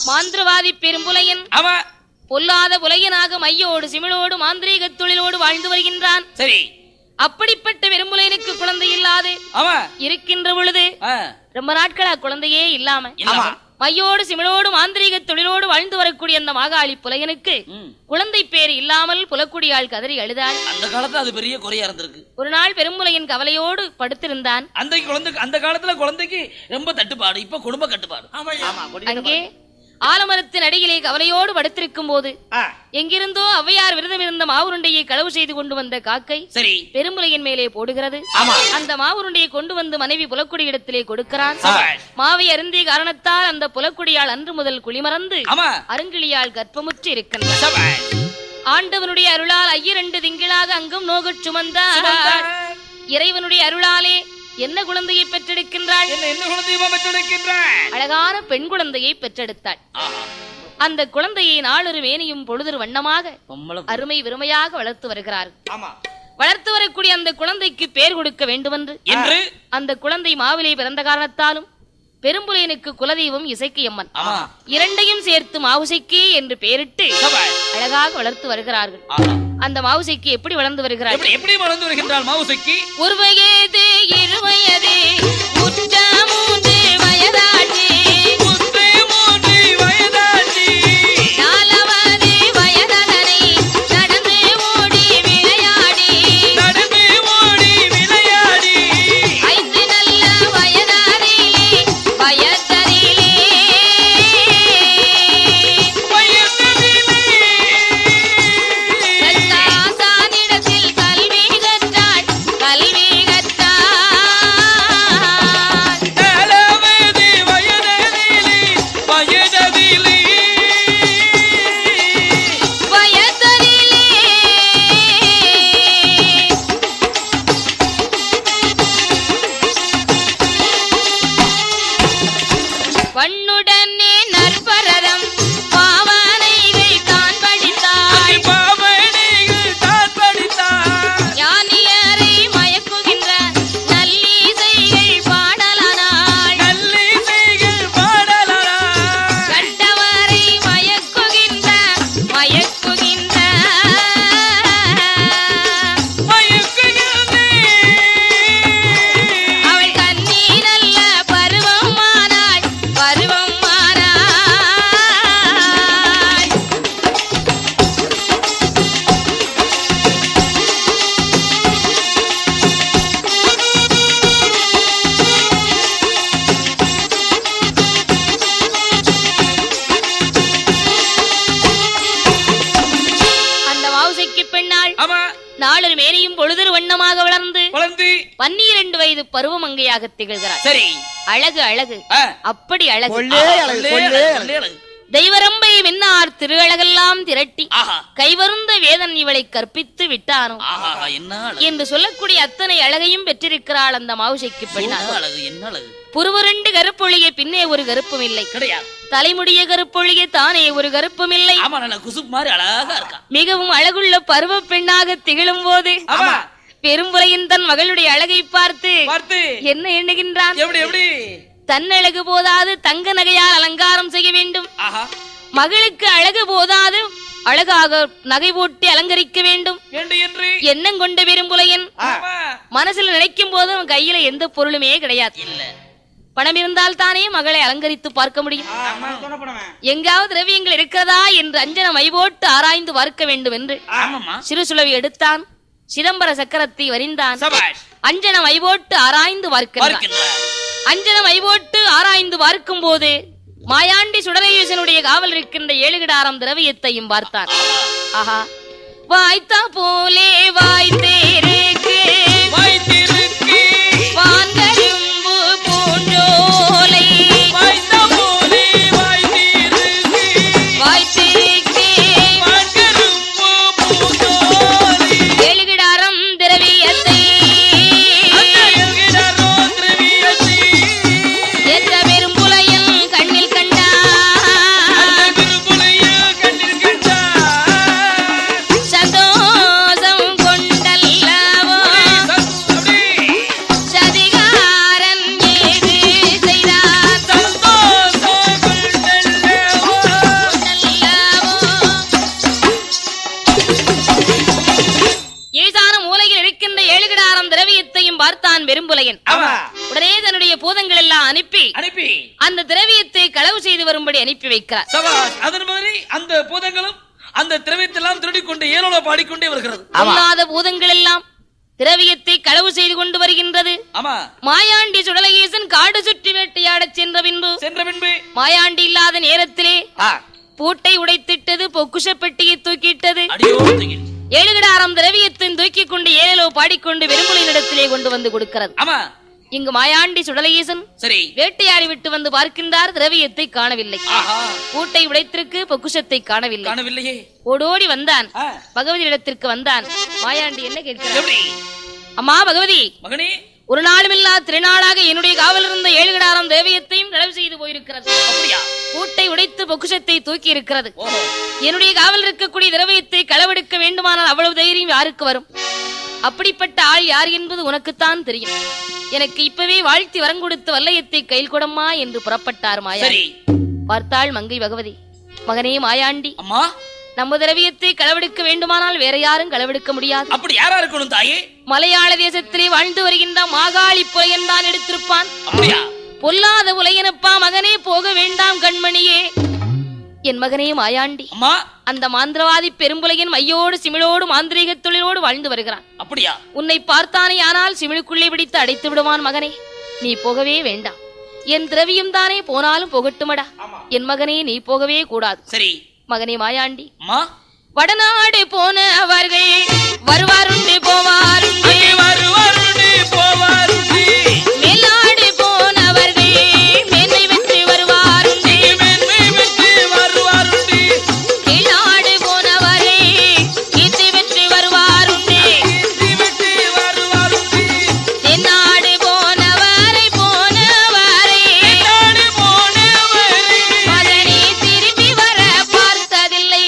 Speaker 1: மாந்திரவாதி பெரும்புலையன் பொல்லாத புலையனாக மையோடு சிமிழோடு மாந்திரீக தொழிலோடு வாழ்ந்து வருகின்றான். சரி, அப்படிப்பட்ட பெரும்புலையனுக்கு குழந்தை இல்லாது இருக்கின்ற பொழுது ரொம்ப நாட்களா குழந்தையே இல்லாம மையோடு சிமிழோடு மாந்திரீக தொழிலோடு வாழ்ந்து வரக்கூடிய அந்த மாகாளி புலையனுக்கு குழந்தை பேர் இல்லாமல் புலக்குடியாள் கதறி அழுதாள். அந்த காலத்துல அது பெரிய குறையா இருந்திருக்கு. ஒரு நாள் பெரும்புலையன் கவலையோடு படுத்திருந்தான். அந்த காலத்துல குழந்தைக்கு ரொம்ப தட்டுப்பாடு, இப்ப குடும்ப கட்டுப்பாடு. அங்கே ஆலமரத்தின் அடியிலே கவலையோடு படுத்திருக்கும் போது எங்கிருந்தோ ஔவையார் விரதம் இருந்த மாவுருண்டையை களவு செய்து கொண்டு வந்த காக்கை சரி பெரும்புலையின் மேலே போடுகிறது. அந்த மாவுருண்டையை கொண்டு வந்து மனைவி புலக்குடி இடத்திலே கொடுக்கிறான். மாவை அருந்திய காரணத்தால் அந்த புலக்குடியால் அன்று முதல் குளிமறந்து அருங்கிளியால் கர்ப்பமுற்று இருக்கின்றார். ஆண்டவனுடைய அருளால் 2 திங்களாக அங்கும் நோகச் சுமந்தார். இறைவனுடைய அருளாலே என்ன குழந்தையை பெற்றெடுக்கின்றாள்? அழகான பெண் குழந்தையை பெற்றெடுத்தாள். அந்த குழந்தையை நாளொரு வேணியும் பொழுதொரு வண்ணமாக அருமை விருமையாக வளர்த்து வருகிறார்கள். வளர்த்து வரக்கூடிய அந்த குழந்தைக்கு பேர் கொடுக்க வேண்டுமென்று அந்த குழந்தை மாவிலே பிறந்த காரணத்தாலும் பெரும்புலையனுக்கு குலதெய்வம் இசைக்கியம்மன் இரண்டையும் சேர்த்து மாவுசைக்கி என்று பெயரிட்டு அழகாக வளர்த்து வருகிறார்கள். அந்த மாவுசைக்கு எப்படி வளர்ந்து வருகிறார்கள்? எப்படி வளர்ந்து வருகின்றால் மாவுசைக்கு ஒரு வயது 2 வயது 3 வயதாச்சு 4வது வயதனை நடந்து ஓடி விளையாடி 5 நல்ல வயதாரிலே வயதரிலே கல்வி கற்றாள் நாளொரு மேனியும் பொழுதொரு வண்ணமாக வளர்ந்து
Speaker 2: வளர்ந்து
Speaker 1: 12 வயது பருவமங்கையாக திகழ்கிறார்.
Speaker 2: சரி,
Speaker 1: அழகு அழகு, அப்படி அழகு. தெய்வரம்பை மின்னார் திருஅழகெல்லாம் திரட்டி கைவருந்த வேதன் இவளை கற்பித்து விட்டானோ என்று சொல்லக்கூடிய அத்தனை அழகையும் பெற்றிருக்கிறாள் அந்த மாவுசைக்கு பெண்ணாக. புருவரண்டு கருப்பொழிய பின்னே ஒரு கருப்பும் இல்லை, தலைமுடிய கருப்பொழிய தானே ஒரு கருப்பும் இல்லை. மிகவும் அழகுள்ள பருவ பெண்ணாக திகழும் போது பெரும்புலையின் தன் மகளுடைய அழகை பார்த்து என்ன எண்ணுகின்றான்? தன்னழகு போதாது தங்க நகையால் அலங்காரம் செய்ய வேண்டும், மகளுக்கு அழகு போதாது அழகாக நகை போட்டு அலங்கரிக்க வேண்டும் எண்ணம் கொண்ட பெரும்புலையன் மனசுல நினைக்கும் போது கையில எந்த பொருளுமே கிடையாது. பணம் இருந்தால் தானே மகளை அலங்கரித்து பார்க்க முடியும். எங்காவது திரவியங்கள் இருக்கிறதா என்று அஞ்சன மை போட்டு ஆராய்ந்து பார்க்க வேண்டும் என்று சிறு சுளவி எடுத்தான், சிதம்பர சக்கரத்தை வரிந்தான், அஞ்சன மை போட்டு ஆராய்ந்து பார்க்கிறான். அஞ்சன மை போட்டு ஆராய்ந்து பார்க்கும் போது மாயாண்டி சுடரேசனுடைய காவல் இருக்கின்ற 7 கிடாரம் திரவியத்தையும் பார்த்தான். ஆஹா, வாய்த்தா போலே வாய்த்தேருக்கு வான்கரும்பு பூஞ்சோலை வாய்த்தேருக்கு 7 கிடாரம் திரவியத்தை ஏற்ற பெரும்புலையன் கண்ணில் கண்டான். சந்தோஷம் கொண்டல்லவோ சதிகாரன் ஏது செய்தார் ஈசான மூலையில் இருக்கின்ற 7 கிடாரம் திரவியத்தையும் பார்த்தான் பெரும்புலையன். உடனே தன்னுடைய பூதங்கள் எல்லாம் அனுப்பி அந்த திரவியத்தை களவு செய்து வரும்படி அனுப்பி வைக்கிறார்.
Speaker 2: அதன் மாதிரி அந்த பூதங்களும் அந்த திரவியத்தெல்லாம் திருடி கொண்டு ஏனோல பாடிக்கொண்டே வருகிறது.
Speaker 1: அல்லாத பூதங்கள் எல்லாம் திரவியத்தை களவு செய்து கொண்டு வருகின்றது. மாயாண்டி சுடலகேசன் காடு சுற்றி வேட்டையாடச் சென்ற பின்பு மாயாண்டி இல்லாத நேரத்திலே பூட்டை உடைத்திட்டது, பொக்குஷ பெட்டியை தூக்கிட்டது, 7 கிடாரம் திரவியத்தின் தூக்கி கொண்டு ஏழோ பாடிக்கொண்டு வெறும்புலின் இடத்திலே கொண்டு வந்து கொடுக்கிறது. இங்கு மாயாண்டி சுடலகேசன் வேட்டையாடி விட்டு வந்து பார்க்கின்றார், திரவியத்தை காணவில்லை. பூட்டை உடைத்திருக்கு, பொக்குஷத்தை காணவில்லை. ஓடோடி வந்தான், பகவதி இடத்திற்கு வந்தான். மாயாண்டி என்ன கேட்கிறார்? அம்மா பகவதி, ஒரு நாளும் இல்லா திருநாளாக என்னுடைய காவல் இருந்த 7 கிடாரம் திரவியத்தையும் களவு செய்து போயிருக்கிறது. பூட்டை உடைத்து பொக்குஷத்தை தூக்கி இருக்கிறது. என்னுடைய காவல் இருக்கக்கூடிய திரவியத்தை களவெடுக்க வேண்டுமானால் அவ்வளவு தைரியம் யாருக்கு வரும்? அப்படிப்பட்ட ஆள் யார் என்பது உனக்குத்தான் தெரியும். எனக்கு இப்பவே வாழ்த்தி வரம் கொடுத்து வல்லையத்தை கையில் கொடம்மா என்று புறப்பட்டார் மாயாண்டி. பார்த்தாள் மங்கை பகவதி. மகனே மாயாண்டி, நம்ம திரவியத்தை களவெடுக்க வேண்டுமானால் வேற யாரும் களவெடுக்க முடியாது.
Speaker 2: அப்படி யாரா இருக்கணும் தாயே?
Speaker 1: மலையாள தேசத்திலே வாழ்ந்து வருகின்ற மாகாளி புலையன் தான் எடுத்திருப்பான். பொல்லாத புலையனப்பா மகனே, போக வேண்டாம் கண்மணியே. என் மகனே மாயாண்டி, அந்த மாந்திரவாதி பெரும்புலையன் மையோடு சிமிழோடு மாந்திரீக தொழிலோடு வாழ்ந்து வருகிறான்.
Speaker 2: அப்படியா?
Speaker 1: உன்னை பார்த்தானே ஆனால் சிமிழுக்குள்ளே பிடித்து அடைத்து விடுவான். மகனே, நீ போகவே வேண்டாம். என் திரவியம் தானே போனாலும் போகட்டுமடா. என் மகனே, நீ போகவே கூடாது.
Speaker 2: சரி
Speaker 1: மகனே மாயாண்டி, வடநாடு போன அவர்கள் வருவாருண்டு போவாருண்டு, மேல்நாடு போனவர்கள் மேன்மை வெற்றி வருவாருண்டு, கீழ்நாடு போனவர்கள் கீர்த்தி வெற்றி வருவாருண்டு, தென்னாடு போனவரை மகனே திரும்பி வர பார்த்ததில்லை.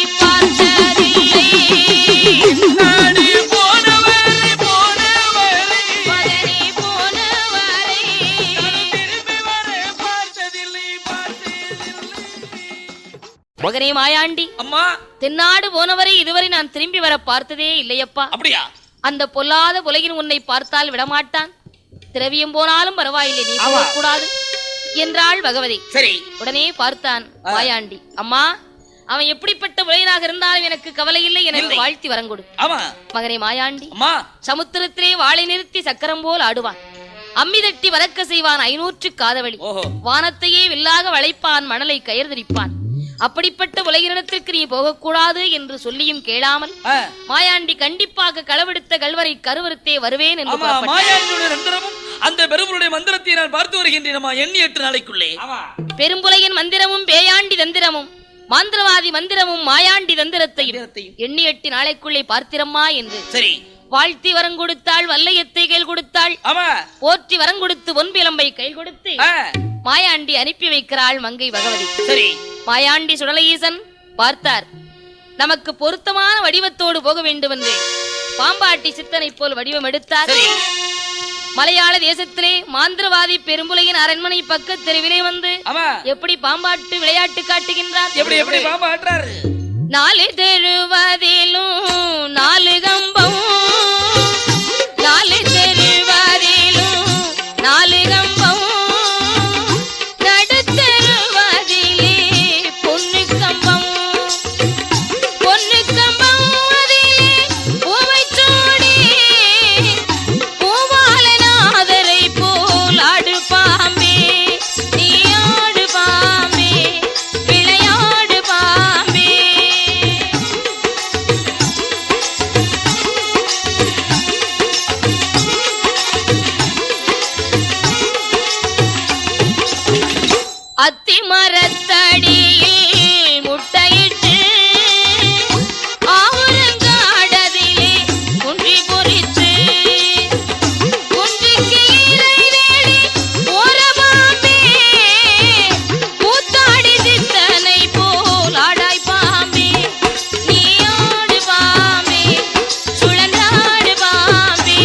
Speaker 1: மகனே மாயாண்டி,
Speaker 2: அம்மா,
Speaker 1: தென்னாடு போனவரை இதுவரை நான் திரும்பி வர பார்த்ததே இல்லையப்பா.
Speaker 2: அப்படியா?
Speaker 1: அந்த பொல்லாத உலகின் உன்னை பார்த்தால் விடமாட்டான். திரவியம் போனாலும் பரவாயில்லை, நீ போகக்கூடாது என்றாள் பகவதி.
Speaker 2: சரி.
Speaker 1: உடனே பார்த்தான் மாயாண்டி. அம்மா, அவன் எப்படிப்பட்ட உலகனாக இருந்தாலும் எனக்கு கவலை இல்லை, எனக்கு வாழ்த்தி வரங்கொடு. மகனே மாயாண்டி, சமுத்திரத்திலே வாளை நிறுத்தி சக்கரம் போல் ஆடுவான், அம்மி தட்டி வரக்க செய்வான் 500 காதவழி, வானத்தையே வில்லாக வளைப்பான், மணலை கயிறு திரிப்பான், அப்படிப்பட்ட உலகினிடத்திற்கு நீ போகக்கூடாது என்று சொல்லியும் கேளாமல் மாயாண்டி கண்டிப்பாக களவெடுத்த கல்வரை கருவறுத்தே வருவேன் என்று
Speaker 2: மாயாண்டியுடைய மந்திரமும் அந்த பெரும்புலைய மந்திரத்தை நான் பார்த்து வருகின்றேன் எண்ணி 8 நாளைக்குள்ளே.
Speaker 1: பெரும்புலையின் மந்திரமும் பேயாண்டி தந்திரமும் மாந்திரவாதி மந்திரமும் மாயாண்டி தந்திரத்தையும் எண்ணி 8 நாளைக்குள்ளே பார்த்திரம்மா என்று
Speaker 2: சரி
Speaker 1: வாழ்த்தி வரம் கொடுத்தாள், வல்லையத்தை கையில் கொடுத்தாள், போற்றி வரம் கொடுத்து பொன்பிலம்பை கையில் கொடுத்து மாயாண்டி அனுப்பி வைக்கிறாள் மங்கை பகவதி.
Speaker 2: சரி
Speaker 1: மாயாண்டி சுடலையீசன் பார்த்தார், நமக்கு பொருத்தமான வடிவத்தோடு போக வேண்டும் என்று பாம்பாட்டி சித்தனை போல் வடிவம் எடுத்தார். மலையாள தேசத்திலே மாந்திரவாதி பெரும்புலையின் அரண்மனை பக்க தெருவிலே வந்து எப்படி பாம்பாட்டு விளையாட்டு காட்டுகின்றார்.
Speaker 2: எப்படி பாம்பாட்டுறாரு?
Speaker 1: 4 தெருவதிலும் 4 கம்பம், 4 தெருவதிலும் 4 கம்பம், நடுத்தெருவதிலே பொன்னு கம்பம், பொன்னு கம்பம் அதிலே பூவை சூடி பூவாலநாதரை போல் ஆடு பாம்பே, நீ ஆடு பாம்பே, விளையாடு பாம்பே. அத்தி மரத்தடியில் முட்டையிட்டு ஆவரங்காடதிலே குன்றி பொறிச்சு குன்றிக்கு இறை வேலி ஓரபாம்பே, கூத்தாடி சித்தனை போல் ஆடாய் பாம்பே, நீ ஆடு பாம்பே, சுழன்றாடு பாம்பே,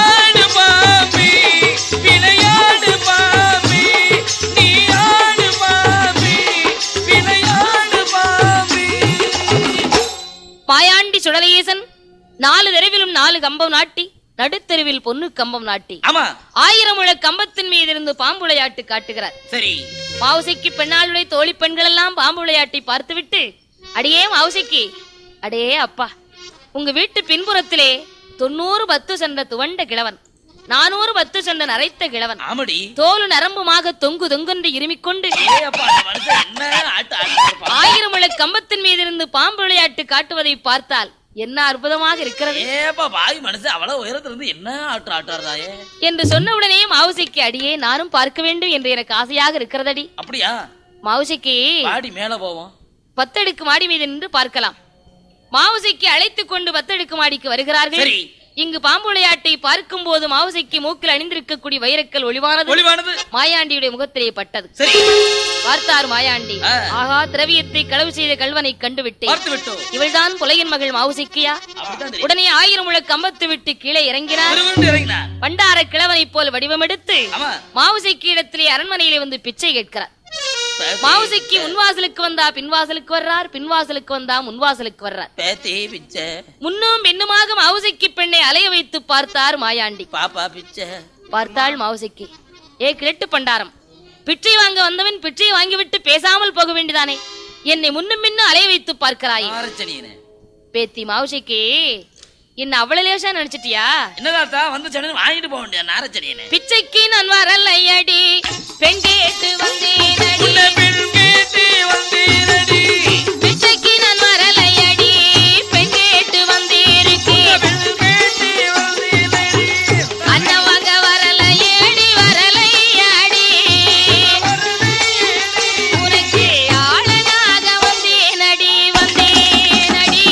Speaker 2: ஆடு பாம்பே, விளையாடு பாம்பே, நீ ஆடு பாம்பே, விளையாடு பாம்பே.
Speaker 1: மாயாண்டி சுடலையீசன் 4 தெருவிலும் 4 கம்பம் நாட்டி நடுத்தெருவில் பொன்னு கம்பம் நாட்டி 1000 முழ கம்பத்தின் மீது இருந்து பாம்பு விளையாட்டு காட்டுகிறார்.
Speaker 2: சரி
Speaker 1: மாவுசைக்கு பெண்ணாளுடைய தோழி பெண்கள் எல்லாம் பாம்பு விளையாட்டை பார்த்துவிட்டு, அடியே மாவுசைக்கு, அடே அப்பா, உங்க வீட்டு பின்புறத்திலே 90 பத்து சென்ற துவண்ட கிழவன், 400 பத்து சென்ற நரைத்த கிழவன், தோலு நரம்புமாக தொங்கு தொங்கென்று இருமிக்கொண்டு 1000 முழ கம்பத்தின் மீது இருந்து பாம்பு விளையாட்டு காட்டுவதை பார்த்தால் என்ன அற்புதமாக இருக்கிறது என்று சொன்னவுடனே மாவுசைக்கு, அடியே நானும் பார்க்க வேண்டும் என்று எனக்கு ஆசையாக இருக்கிறதடி.
Speaker 2: அப்படியா?
Speaker 1: மாவுசைக்கு
Speaker 2: மேல போவோம்,
Speaker 1: 10 அடுக்கு மாடி மீது நின்று பார்க்கலாம். மாவுசைக்கு அழைத்துக் கொண்டு 10 அடுக்கு மாடிக்கு வருகிறார்கள். இங்கு பாம்பு விளையாட்டை பார்க்கும் போது மாவுசைக்கு மூக்கில் அணிந்திருக்கக்கூடிய வைரக்கல் ஒளிவானது மாயாண்டியுடைய முகத்திலே பட்டது. பார்த்தார் மாயாண்டி, ஆகா, திரவியத்தை களவு செய்த கல்வனை கண்டுவிட்டேன், இவள்தான் புலையின் மகள் மாவுசைக்கியா? உடனே 1000 முழ கம்பத்து விட்டு கீழே இறங்கினார். பண்டார கிழவனை போல் வடிவமெடுத்து மாவுசைக்கு இடத்திலே அரண்மனையிலே வந்து பிச்சை கேட்கிறார். மாவுசைக்கு முன்வாசலுக்கு வந்தா பின்வாசலுக்கு வர்றார், பின்வாசலுக்கு வந்தா முன்வாசலுக்கு வர்றார். முன்னும் பின்னுமாக மாவுசைக்கு பெண்ணை அலைய வைத்து பார்த்தார் மாயாண்டி. பார்த்தாள் மாவுசைக்கு, ஏ கிழட்டு பண்டாரம், பிச்சை வாங்க வந்தவன் பிச்சை வாங்கிவிட்டு பேசாமல் போக வேண்டியதானே, என்னை முன்னும் பின்னும் அலைய வைத்து பார்க்கிறாய். பேத்தி மாவுசைக்கு, என்ன அவ்வளவு லேசா நினைச்சிட்டியா?
Speaker 2: என்னதா வந்து சென்னை வாங்கிட்டு போக வேண்டிய நாரச்சனியனே.
Speaker 1: பிச்சைக்கு நான் வரலையடி, பெண் கேட்டு வந்தேனடி, பிச்சைக்கு நான் வரலையடி, பெண் கேட்டு வந்தேருக்கேன், அண்ணன் வாங்க வரலையடி, வரலையடி, உனக்கு ஆளனாக வந்தேனடி, வந்தேனடி.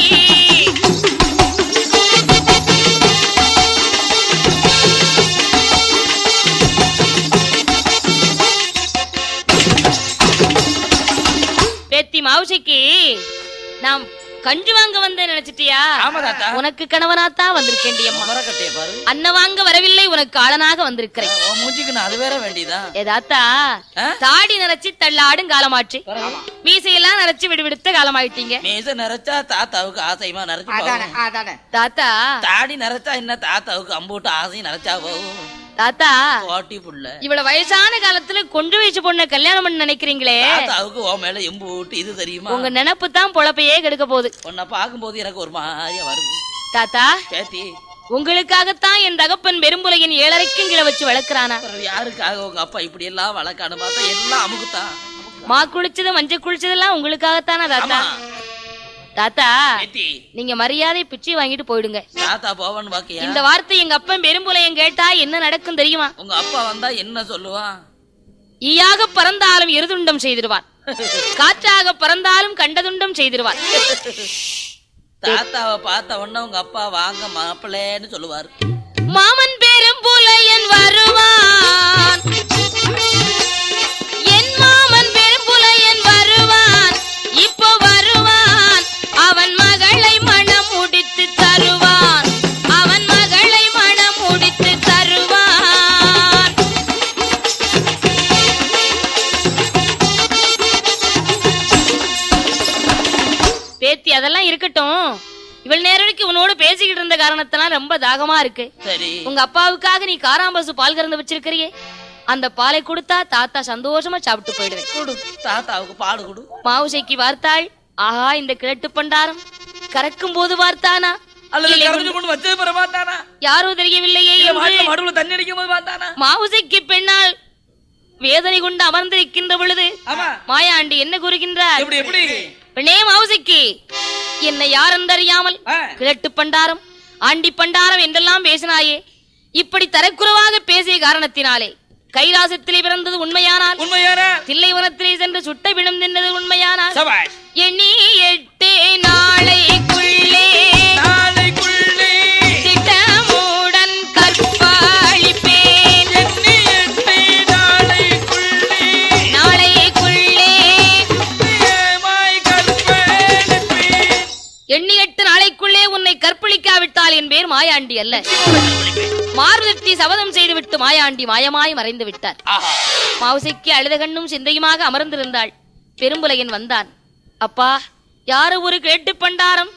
Speaker 1: பேத்தி மாவுசைக்கு, நாம் கஞ்சு வாங்க வந்த நினைச்சிட்டியா? உனக்கு கணவனாத்தான் வந்திருக்கேன். அண்ணன் வாங்க வரவில்லை, உனக்கு ஆளனாக வந்திருக்கிறேன்.
Speaker 2: அது வேற வேண்டியதான்.
Speaker 1: ஏதாத்தா தாடி நரைச்சி தள்ளாடும் காலமாச்சு, மீசையெல்லாம் நரைச்சு விடுவிடுத்த காலமாயிட்டீங்க.
Speaker 2: மீசை நரைச்சா தாத்தாவுக்கு ஆசைமா நரைச்சு,
Speaker 1: தாத்தா
Speaker 2: தாடி நரைச்சா என்ன தாத்தாவுக்கு அம்பூட்டு ஆசையும் நரைச்சா போகும்.
Speaker 1: தாத்தா
Speaker 2: புள்ள
Speaker 1: இவ்வளவு வயசான காலத்துல கொண்டு வயசு பொண்ண கல்யாணம் பண்ண நினைக்கிறீங்களே,
Speaker 2: தாத்தாவுக்கு ஓ மேல எம்பு ஊட்டு இது தெரியுமா?
Speaker 1: உங்க நினைப்பு தான் பொழப்பையே கெடுக்க போகுது.
Speaker 2: உன்னை பார்க்கும்போது எனக்கு ஒரு மாதிரியா வருது.
Speaker 1: தாத்தா
Speaker 2: பேத்தி,
Speaker 1: உங்களுக்காகத்தான் என் தகப்பன் பெரும்புலையின் 7 அறைக்கும் கீழே வச்சு வளர்க்கிறானா?
Speaker 2: யாருக்காக உங்க அப்பா இப்படி எல்லாம் வளர்க்கான்னு பார்த்தா எல்லாம் அமுக்குத்தான்.
Speaker 1: மா குளிச்சது மஞ்சள் குளிச்சதெல்லாம் உங்களுக்காகத்தானா தாத்தா? தாத்தா நீங்க மரியாதை பிச்சை வாங்கிட்டு போயிடுங்க.
Speaker 2: தாத்தா போவன் பாக்கியா?
Speaker 1: இந்த வார்த்தை எங்க அப்பன் பெரும்புலையன் கேட்டா என்ன நடக்கும் தெரியுமா?
Speaker 2: உங்க அப்பா வந்தா என்ன சொல்லுவான்?
Speaker 1: ஈயாக பறந்தாலும் எருதுண்டம் செய்திருவான், காற்றாக பறந்தாலும் கண்டதுண்டம் செய்திருவான்.
Speaker 2: தாத்தாவை பார்த்த உடனே உங்க அப்பா வாங்க மாப்பிள்ளைன்னு சொல்லுவாரு.
Speaker 1: மாமன் பெரும்புலையன் வருவான், என் மாமன் பெரும்புலையன் வருவான், இப்போ வருவான், அவன் மகளை மனம் முடித்து தருவான், அவன் மகளை மனம் முடித்து தருவான். பேத்தி அதெல்லாம் இருக்கட்டும், இவள் நேரடிக்கு உன்னோடு பேசிக்கிட்டு இருந்த காரணத்தினால ரொம்ப தாகமா இருக்கு. உங்க அப்பாவுக்காக நீ காராம்பசு பால் கறந்து வச்சிருக்கிறியே, அந்த பாலை கொடுத்தா தாத்தா சந்தோஷமா சாப்பிட்டு போயிடுவேன்.
Speaker 2: கொடு தாத்தாவுக்கு பாடு கொடு.
Speaker 1: மாவுசைக்கு வார்த்தாள், ஆஹா இந்த கிழட்டு பண்டாரம் கறக்கும் போது வார்த்தானா யாரோ தெரியவில்லையே. மாவுசைக்கு பெண்ணால் வேதனை கொண்டு அமர்ந்திருக்கின்ற பொழுது மாயாண்டி என்ன கூறுகின்றார்? பெண்ணே மாவுசைக்கு, என்னை யார் என்றறியாமல் கிழட்டு பண்டாரம் ஆண்டி பண்டாரம் என்றெல்லாம் பேசினாயே, இப்படி தரக்குறைவாக பேசிய காரணத்தினாலே கைலாசத்திலே பிறந்தது உண்மையானால், தில்லைவனத்திலே சென்று சுட்ட பிணம் தின்னது உண்மையானால், எண்ணி 8 நாளைக்குள்ளே திட்டமுடன் கற்பாளிப்பேன், எண்ணி 8 நாளைக்குள்ளே உன்னை கற்பழிக்காவிட்டால் என் பேர் மாயாண்டி அல்ல. மாறுதட்டி சபதம் செய்துவிட்டு மாயாண்டி மாயமாய் மறைந்து விட்டார். மாவுசைக்கு அழுத கண்ணும் சிந்தையுமாக அமர்ந்திருந்தாள். பெரும்புலையன் வந்தான். அப்பா, யாரு ஒரு கேட்டு பண்டாரம்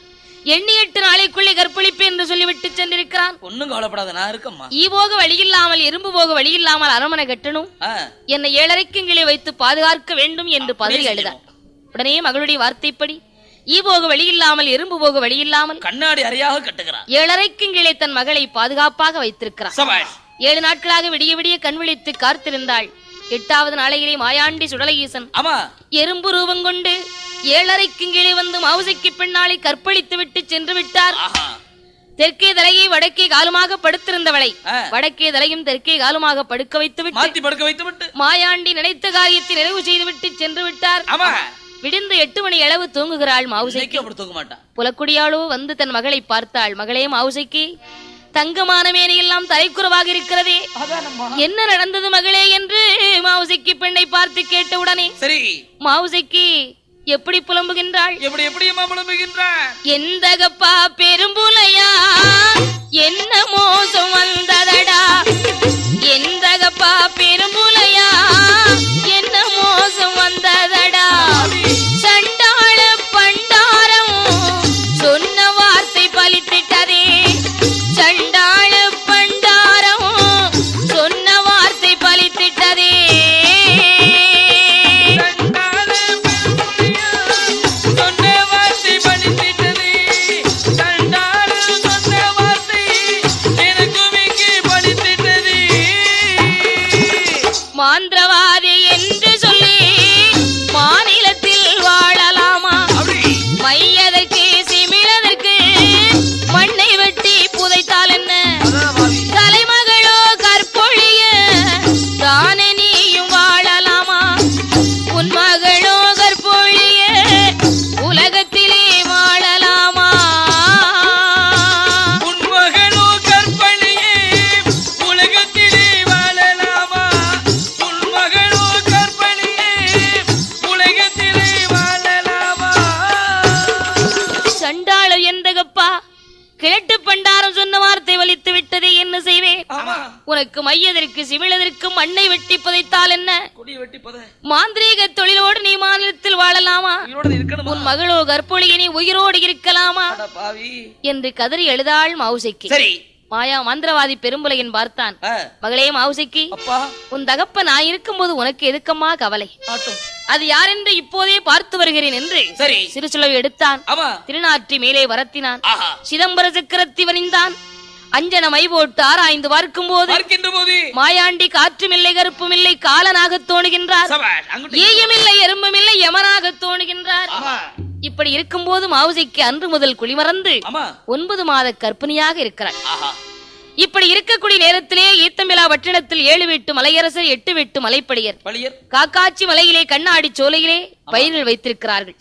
Speaker 1: எண்ணி 8 நாளைக்குள்ளே கற்பழிப்பேன் என்று சொல்லிவிட்டு சென்றிருக்கிறான்.
Speaker 2: ஒண்ணும் கவலைப்படாத, நான் இருக்கம்மா.
Speaker 1: ஈ போக வழியில்லாமல் எறும்பு போக வழியில்லாமல் அரமனை கட்டணும், என்னை 7:30 கீழே வைத்து பாதுகாக்க வேண்டும் என்று பதறி அழுதார். உடனே மகளுடைய வார்த்தைப்படி ஈ போக வழியில்லாமல் எறும்பு போக வழியில்லாமல்
Speaker 2: கண்ணாடி அறையாக கட்டுகிறார்.
Speaker 1: 7:30 கீழே தன் மகளை பாதுகாப்பாக வைத்திருக்கிறார். 7 நாட்களாக விடிய விடிய கண் விழித்து காத்திருந்தாள். 8வது நாளையிலே மாயாண்டி சுடலை ஈசன் எறும்பு ரூபம் கொண்டு 7:30 கீழே வந்து மாவுசைக்கு பெண்ணாளை கற்பழித்து விட்டு சென்று விட்டார். தெற்கே தலையை வடக்கே காலுமாக படுத்திருந்தவளை வடக்கே தலையும் தெற்கே காலுமாக படுக்க வைத்து விட்டு மாயாண்டி நினைத்த காரியத்தை நிறைவு செய்துவிட்டு சென்று விட்டார். விடிந்து 8 மணி அளவு தூங்குகிறாள் மாவுசைக்கு. புலக்குடியாளோ வந்து தன் மகளை பார்த்தாள். மகளே மாவுசைக்கு, தங்கமான மேனையெல்லாம் தலைக்குறவாக இருக்கிறதே, என்ன நடந்தது மகளே என்று மாவுசைக்கு பெண்ணை பார்த்து கேட்டவுடனே மாவுசைக்கு எப்படி புலம்புகின்றாள்? எந்தகப்பா பெரும்புலையா, என்ன மோசம் வந்ததடா, எந்தகப்பா பெரும்புலையா, என்ன மோசம் வந்ததடா, சண்டாள பண்டாரம் சொன்ன வார்த்தை பலித்திட்டதே, சண்டாள பண்டாரம் சொன்ன வார்த்தை பலித்திட்டதே. மாந்திரவாதி என்று சொல்லி மாநிலத்தில் வாழலாமா, மையதற்கு சிமிழதற்கு மண்ணை வெட்டி புதைத்தால் என்ன, தலைமகளோ கற்பொழிய தானே நீயும் வாழலாமா, உன் மகளோ கற்பொழிய உலகத்திலே வாழலாமா,
Speaker 2: உன் மகளோ கற்பழியே உலகத்திலே வாழலாமா, உன் மகளோ கற்பழியே உலகத்திலே வாழலாமா.
Speaker 1: சண்டாள எந்தகப்பா, கிழட்டு பண்டாரம் சொன்ன வார்த்தை வலித்து விட்டதை என்ன செய்வேன்? உனக்கு மையதற்கு சிமிழதற்கு மண்ணை வெட்டி புதைத்தால் என்ன, மாந்திரீக தொழிலோடு நீ மாநிலத்தில் வாழலாமா, உன் மகளோ கற்பொழிய நீ உயிரோடு இருக்கலாமா என்று கதறி எழுதாள் மாவுசைக்கு. மாயா மந்திரவாதி பெரும்புலையன் பார்த்தான். மகளே மாவுசைக்கு, உன் தகப்ப நான் இருக்கும்போது உனக்கு எதுக்கம்மா கவலை, அது யார் என்று இப்போதே பார்த்து வருகிறேன் என்று சிறுசுளவு எடுத்தான். திருநாற்றி மேலே வரத்தினான். சிதம்பர சக்கரத்தி வணிந்தான். அஞ்சன மை போட்டு ஆராய்ந்து பார்க்கின்ற போது மாயாண்டி காற்றும் இல்லை கருப்பும் இல்லை காலனாக தோணுகின்றார். ஈயும் இல்லை எறும்பும் இல்லை யமனாக தோணுகின்றார். இப்படி இருக்கும் போது மாவுசிக்கு அன்று முதல் குளிமறந்து 9 மாத கர்ப்பிணியாக இருக்கிறார். இப்படி இருக்கக்கூடிய நேரத்திலே ஈத்தமிழா பட்டினத்தில் 7 வீட்டு மலையரசர் 8 வீட்டு மலைப்படியர் காக்காட்சி மலையிலே கண்ணாடி சோலையிலே பயிர்கள் வைத்திருக்கிறார்கள்.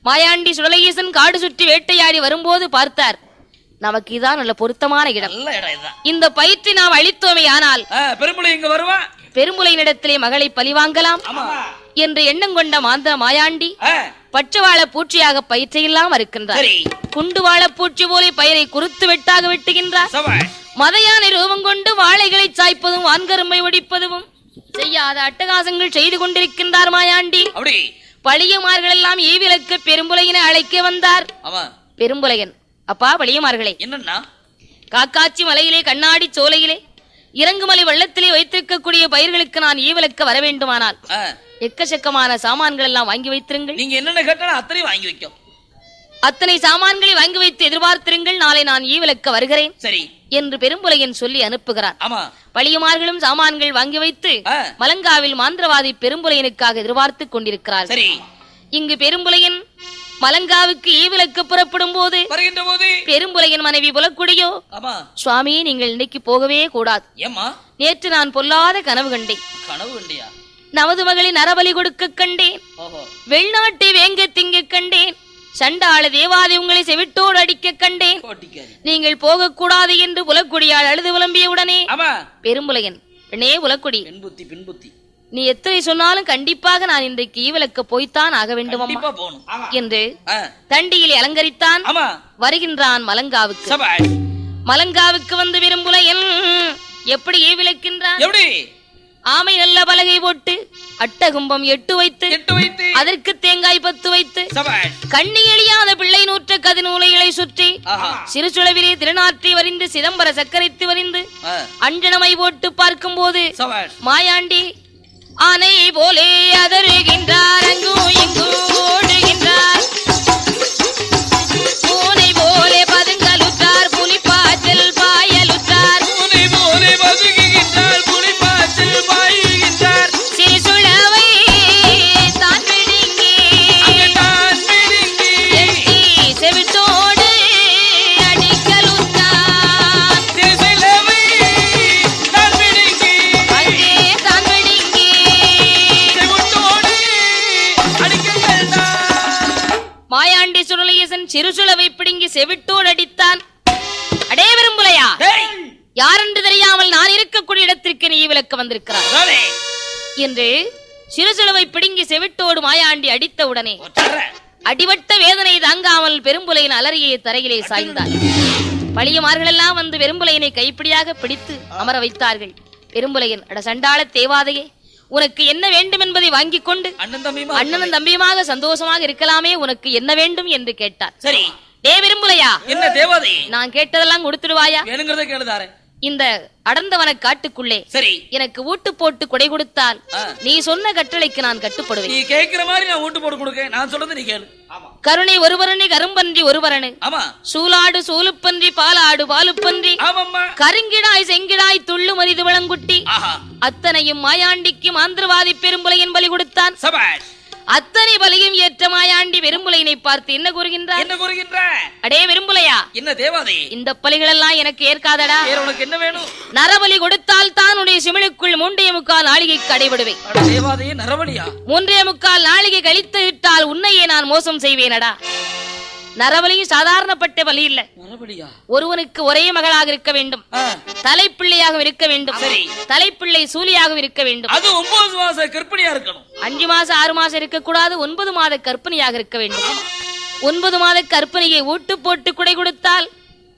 Speaker 1: மாயாண்டி சுடலையீசன் காடு சுற்றி வேட்டையாடி வரும்போது பார்த்தார், நமக்கு இதான் நல்ல பொருத்தமான இடம். இந்த பயிற்றை நாம் அளித்தோமே ஆனால் பெரும்புலையினிடத்திலே மகளை பழிவாங்கலாம் என்று எண்ணம் கொண்ட மாயாண்டி பச்சவாழ பூச்சியாக பயிற்றையெல்லாம் இருக்கின்றார். குண்டுவாழ பூச்சி போல பயிரை குறுத்து வெட்டாக வெட்டுகின்றார். மதையானை ரூபம் கொண்டு வாழைகளை சாய்ப்பதும் வான்கரும்பை ஒடிப்பதும் செய்யாத அட்டகாசங்கள் செய்து கொண்டிருக்கின்றார் மாயாண்டி. பழியமார்கள் எல்லாம் ஈவிலக்கு பெரும்புலையினை அழைக்க வந்தார். பெரும்புலையன், அப்பா பழியமார்களே, என்னன்னா காக்காட்சி மலையிலே கண்ணாடி சோலையிலே இறங்குமலை வெள்ளத்திலே வைத்திருக்கக்கூடிய பயிர்களுக்கு நான் ஈவிலக்க வர வேண்டுமானால் எக்கச்சக்கமான சாமான்கள் எல்லாம் வாங்கி வைத்திருங்கள்.
Speaker 2: நீங்க என்னென்ன கேட்டாலும் அத்தனை வாங்கி வைக்கும்.
Speaker 1: அத்தனை சாமான்களை வாங்கி வைத்து எதிர்பார்த்திருங்கள், நாளை நான் ஈவிலக்க வருகிறேன் என்று பெரும்புலையன் சொல்லி அனுப்புகிறார். பழியமார்களும் சாமான்கள் வாங்கி வைத்து மலங்காவில் மாந்திரவாதி பெரும்புலையனுக்காக எதிர்பார்த்து கொண்டிருக்கிறார். இங்கு பெரும்புலையன் மலங்காவுக்கு ஈவிலக்கு புறப்படும் போது பெரும்புலையன் மனைவி புலக்குடியோ, சுவாமி நீங்கள் இன்னைக்கு போகவே கூடாது, நேற்று நான் பொல்லாத கனவு கண்டேன். நமது மகளின் நரபலி கொடுக்க கண்டேன், வெளிநாட்டை வேங்க திங்க கண்டேன், சண்டாள தேவாதி உங்களை செவிட்டோடு அடிக்க கண்டேன், நீங்கள் போக கூடாது என்று புலக்குடியால் அழுது புலம்பிய உடனே பெரும்புலையன், புலக்குடி நீ எத்தனை சொன்னாலும் கண்டிப்பாக நான் இன்றைக்கு ஈவிலக்க போய்த்தான் ஆக வேண்டும் என்று தண்டியில் அலங்கரித்தான். வருகின்றான் மலங்காவுக்கு. மலங்காவுக்கு வந்து பெரும்புலையன் எப்படி ஈவிலக்கின்றான்? ஆமை நல்ல பலகை போட்டு அட்டகும்பம் 8 வைத்து அதற்கு தேங்காய் 10 வைத்து கண்ணி எளியாத பிள்ளை 100 கதிநூலைகளை சுற்றி சிறு சுளவிலே திருநாற்றி வரிந்து சிதம்பர சக்கரைத்து வரிந்து அஞ்சனமை போட்டு பார்க்கும் போது மாயாண்டி ஆனை போலே அதருகின்றார், அங்கும் இங்கும் ஓடுகின்றார், பூனை போலே பதுங்கலுற்றார், புலிப்பாய்ச்சல் பாயலுற்றார், சிறுசுளவை தான் பிடுங்கி செவிட்டோடு அடிக்கலுற்றார், மாயாண்டி சுடலையீசன் சிறுசுளவை பிடுங்கி செவிட்டோடு அடித்தான். அடே பெரும்புலையா, யாரென்று தெரியாமல் நான் இருக்கக்கூடிய இடத்திற்கு நீ விலக்க வந்திருக்கிறார் என்று சிறுசுளவை பிடுங்கி செவிட்டோடு மாயாண்டி அடித்த உடனே அடிபட்ட வேதனை தாங்காமல் பெரும்புலையின் அலறியை தரையிலே சாய்ந்தார். பழியமார்கள் எல்லாம் வந்து பெரும்புலையனை கைப்பிடியாக பிடித்து அமர வைத்தார்கள். பெரும்புலையன், அட சண்டாள தேவாதையே, உனக்கு என்ன வேண்டும் என்பதை வாங்கிக் கொண்டு அண்ணனும் தம்பியுமாக சந்தோஷமாக இருக்கலாமே, உனக்கு என்ன வேண்டும் என்று கேட்டார்.
Speaker 2: சரி,
Speaker 1: டே பெரும்புலையா,
Speaker 2: என்ன தேவாதை,
Speaker 1: நான் கேட்டதெல்லாம் கொடுத்துடுவாயா?
Speaker 2: வேணுங்கிறத கேளுதாரே.
Speaker 1: இந்த அடர்ந்தவன காட்டுக்குள்ளே சரி எனக்கு ஊட்டு போட்டு கொடை கொடுத்தால் நீ சொன்ன கட்டளைக்கு நான் கட்டுப்படுவேன்.
Speaker 2: நீ கேக்குற மாதிரி நான் ஊட்டு போட்டு கொடுக்க, நான் சொல்றது நீ கேளு.
Speaker 1: கருணை ஒருவரணி கரும்பன்றி ஒருவரணு, சூலாடு சூலுப்பன்றி பாலாடு பாலுப்பன்றி, கருங்கிடாய் செங்கிடாய் துள்ளு மரிது வளங்குட்டி, அத்தனையும் மாயாண்டிக்கு மாந்திரவாதி பெரும்புலையன் பலி கொடுத்தான். அத்தனை பலியும் ஏற்ற மாயாண்டி பெரும்புலையனை பார்த்து என்ன கூறுகின்றார்? அடே பெரும்புலையா,
Speaker 2: என்ன தேவாதை,
Speaker 1: இந்த பலிகள் எல்லாம் எனக்கு ஏற்காதடா.
Speaker 2: உனக்கு என்ன வேணும்?
Speaker 1: நரபலி கொடுத்தால் தான் உடைய சிமிழுக்குள் 3.25 நாளிகை கடைபிடுவேன்.
Speaker 2: தேவாதையே, நரபலியா?
Speaker 1: 3.25 நாளிகை கழித்து விட்டால் உன்னையே நான் மோசம் செய்வேனடா. நரபலியும் சாதாரணப்பட்ட பலி இல்ல. ஒருவனுக்கு ஒரே மகளாக இருக்க வேண்டும், தலைப்பிள்ளையாக இருக்க வேண்டும், தலைப்பிள்ளை சூலியாக இருக்க வேண்டும்,
Speaker 2: அது 9 மாச கர்ப்பிணியா இருக்கணும்.
Speaker 1: 5 மாசம் 6 மாசம் இருக்க கூடாது, 9 மாத கர்ப்பிணியாக இருக்க வேண்டும். 9 மாத கர்ப்பிணியை ஊட்டு போட்டு குடை கொடுத்தால்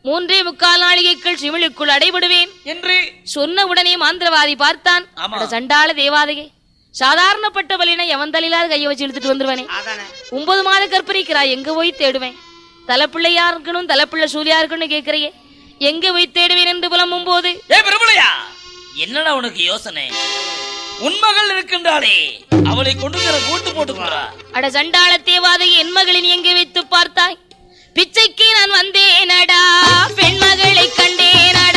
Speaker 1: 3.25 நாளிகைக்குள் சிமிழுக்குள் அடைபடுவேன் என்று சொன்ன உடனே மாந்திரவாதி பார்த்தான். சண்டாள தேவாதையே, சாதாரணப்பட்ட பலினை எவன் தலையிலாத கையை வச்சு இழுத்துட்டு வந்துருவானே, 9 மாத கர்ப்பிணிக்கிறாய், எங்க போய் தேடுவேன்? தலைப்பிள்ளையா இருக்கணும், தலைப்பிள்ளை சூலியா இருக்கணும் கேட்கிறையே, எங்க போய் தேடுவேன் என்று புலம்பும் போது
Speaker 2: என்னடா உனக்கு யோசனை? உன்மகள் இருக்கின்றாளே, அவளை கொண்டு கூட்டு போட்டு.
Speaker 1: அட சண்டாள தேவாதை, என் மகளின் எங்கே வைத்து பார்த்தாய்? பிச்சைக்கு நான் வந்தேனடா, பெண் மகளை கண்டேனடா.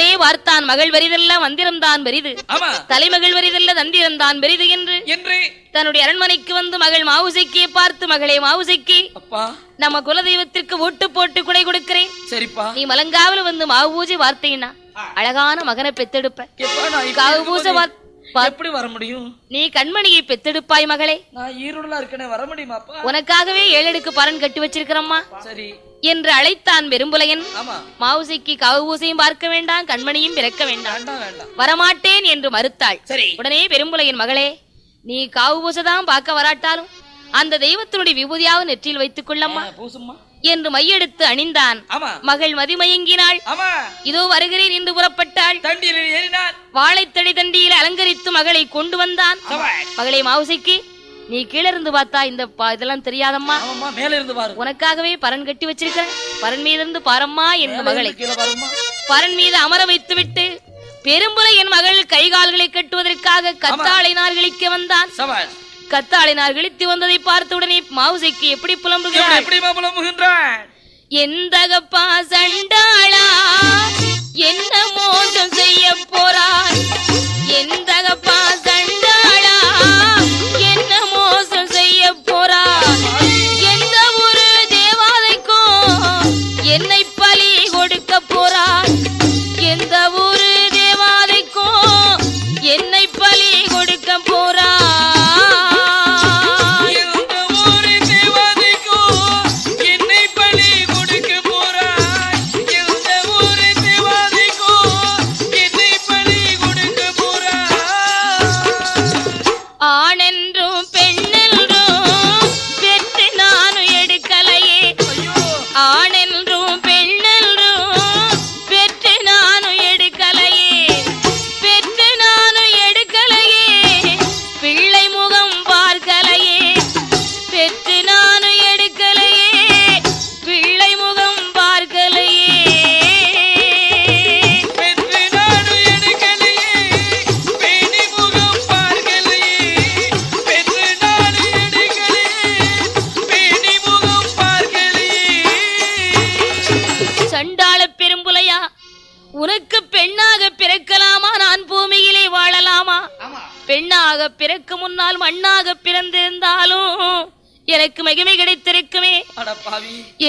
Speaker 1: உடனே பார்த்தான், மகள் வரிதல்ல மந்திரம் தான் பெரிது, தலைமகள் வரிதல்ல தந்திரம் தான் பெரிது என்று தன்னுடைய அரண்மனைக்கு வந்து மகள் மாவுசைக்கியை பார்த்து, மகளே மாவுசைக்கி, நம்ம குலதெய்வத்திற்கு ஓட்டு போட்டு குடை கொடுக்கிறேன், சரிப்பா, நீ மலங்காவில வந்து மாவு பூஜை வார்த்தையினா அழகான மகனை பெத்தெடுப்ப. காவு பூஜை
Speaker 2: எப்படி வர முடியும்?
Speaker 1: நீ கண்மணியை பெத்தெடுப்பாய் மகளே.
Speaker 2: நான் ஈரோடுல இருக்கனே, வர முடியுமாப்பா?
Speaker 1: உனக்காகவே 7 அடுக்கு பரன் கட்டி வச்சிருக்கிறம்மா. சரி என்று அழைத்தான் பெரும்புலையன். மாவுசைக்கு காவு பூசையும் பார்க்க வேண்டாம், கண்மணியும் பிறக்க வேண்டாம், வரமாட்டேன் என்று மறுத்தாள். சரி, உடனே பெரும்புலையன், மகளே நீ காவு பூசைதான் பார்க்க வராட்டாலும் அந்த தெய்வத்தினுடைய விபூதியாவது நெற்றியில் வைத்துக் கொள்ளம்மா என்று மையெடுத்து அணிந்தான். மகள் மதிமயங்கினாள். இதோ வருகிறேன் என்று புறப்பட்டாள். வாழைத்தடி தண்டியில் அலங்கரித்து மகளை கொண்டு வந்தான். மகளே மாவுசைக்கு, நீ கீழே இருந்து பார்த்தா இந்த இதெல்லாம் தெரியாதம்மா, மேல இருந்து பாரு, உனக்காகவே பரன் கட்டி வச்சிருக்க, பரன் மீது இருந்து பாரம்மா என்று மகளை பரன் மீது அமர வைத்து விட்டு பெரும்புல என் மகள் கைகால்களை கட்டுவதற்காக கத்தாழை கிழிக்க வந்தான். கத்தாழை கிழித்து வந்ததை பார்த்தவுடனே மாவுசைக்கு எப்படி புலம்புகிறான்? எந்தகப்பா சண்டாளா என்ன மோசம் செய்ய போறான், எந்தகப்பா சண்டாளா என்ன மோசம் செய்ய போறான், எந்த ஒரு தேவாதைக்கும் என்னை பலி கொடுக்க போறான், எந்த ஒரு தேவாதைக்கும் என்னை பலி கொடுக்க போறான். உனக்கு பெண்ணாக பிறக்கலாமா, நான் பூமியிலே வாழலாமா? பெண்ணாக பிறக்க முன்னால் மண்ணாக பிறந்திருந்தாலும் எனக்கு மகிமை கிடைத்திருக்குமே.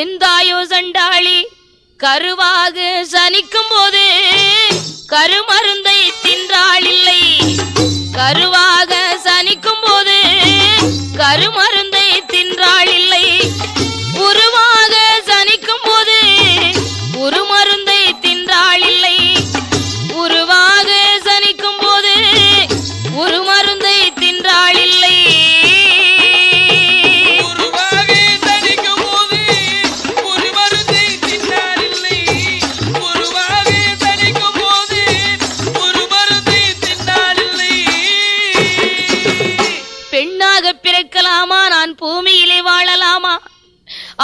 Speaker 1: எந்தாயோ சண்டாளி கருவாக சனிக்கும் போது கருமருந்தை தின்றாள் இல்லை, கருவாக சனிக்கும் போது கருமருந்தை தின்றாள் இல்லை, உருவாக சனிக்கும் போது ஒரு மருந்தை தின்றாள் இல்லை, உருவாக சனிக்கும் போது ஒரு மருந்தை தின்றாள் இல்லை, உருவாக சனிக்கும் போது ஒரு மருந்தை தின்றாள் இல்லை, உருவாக சனிக்கும் போது ஒரு மருந்தை தின்றாள் இல்லை. பெண்ணாக பிறக்கலாமா, நான் பூமியிலே வாழலாமா?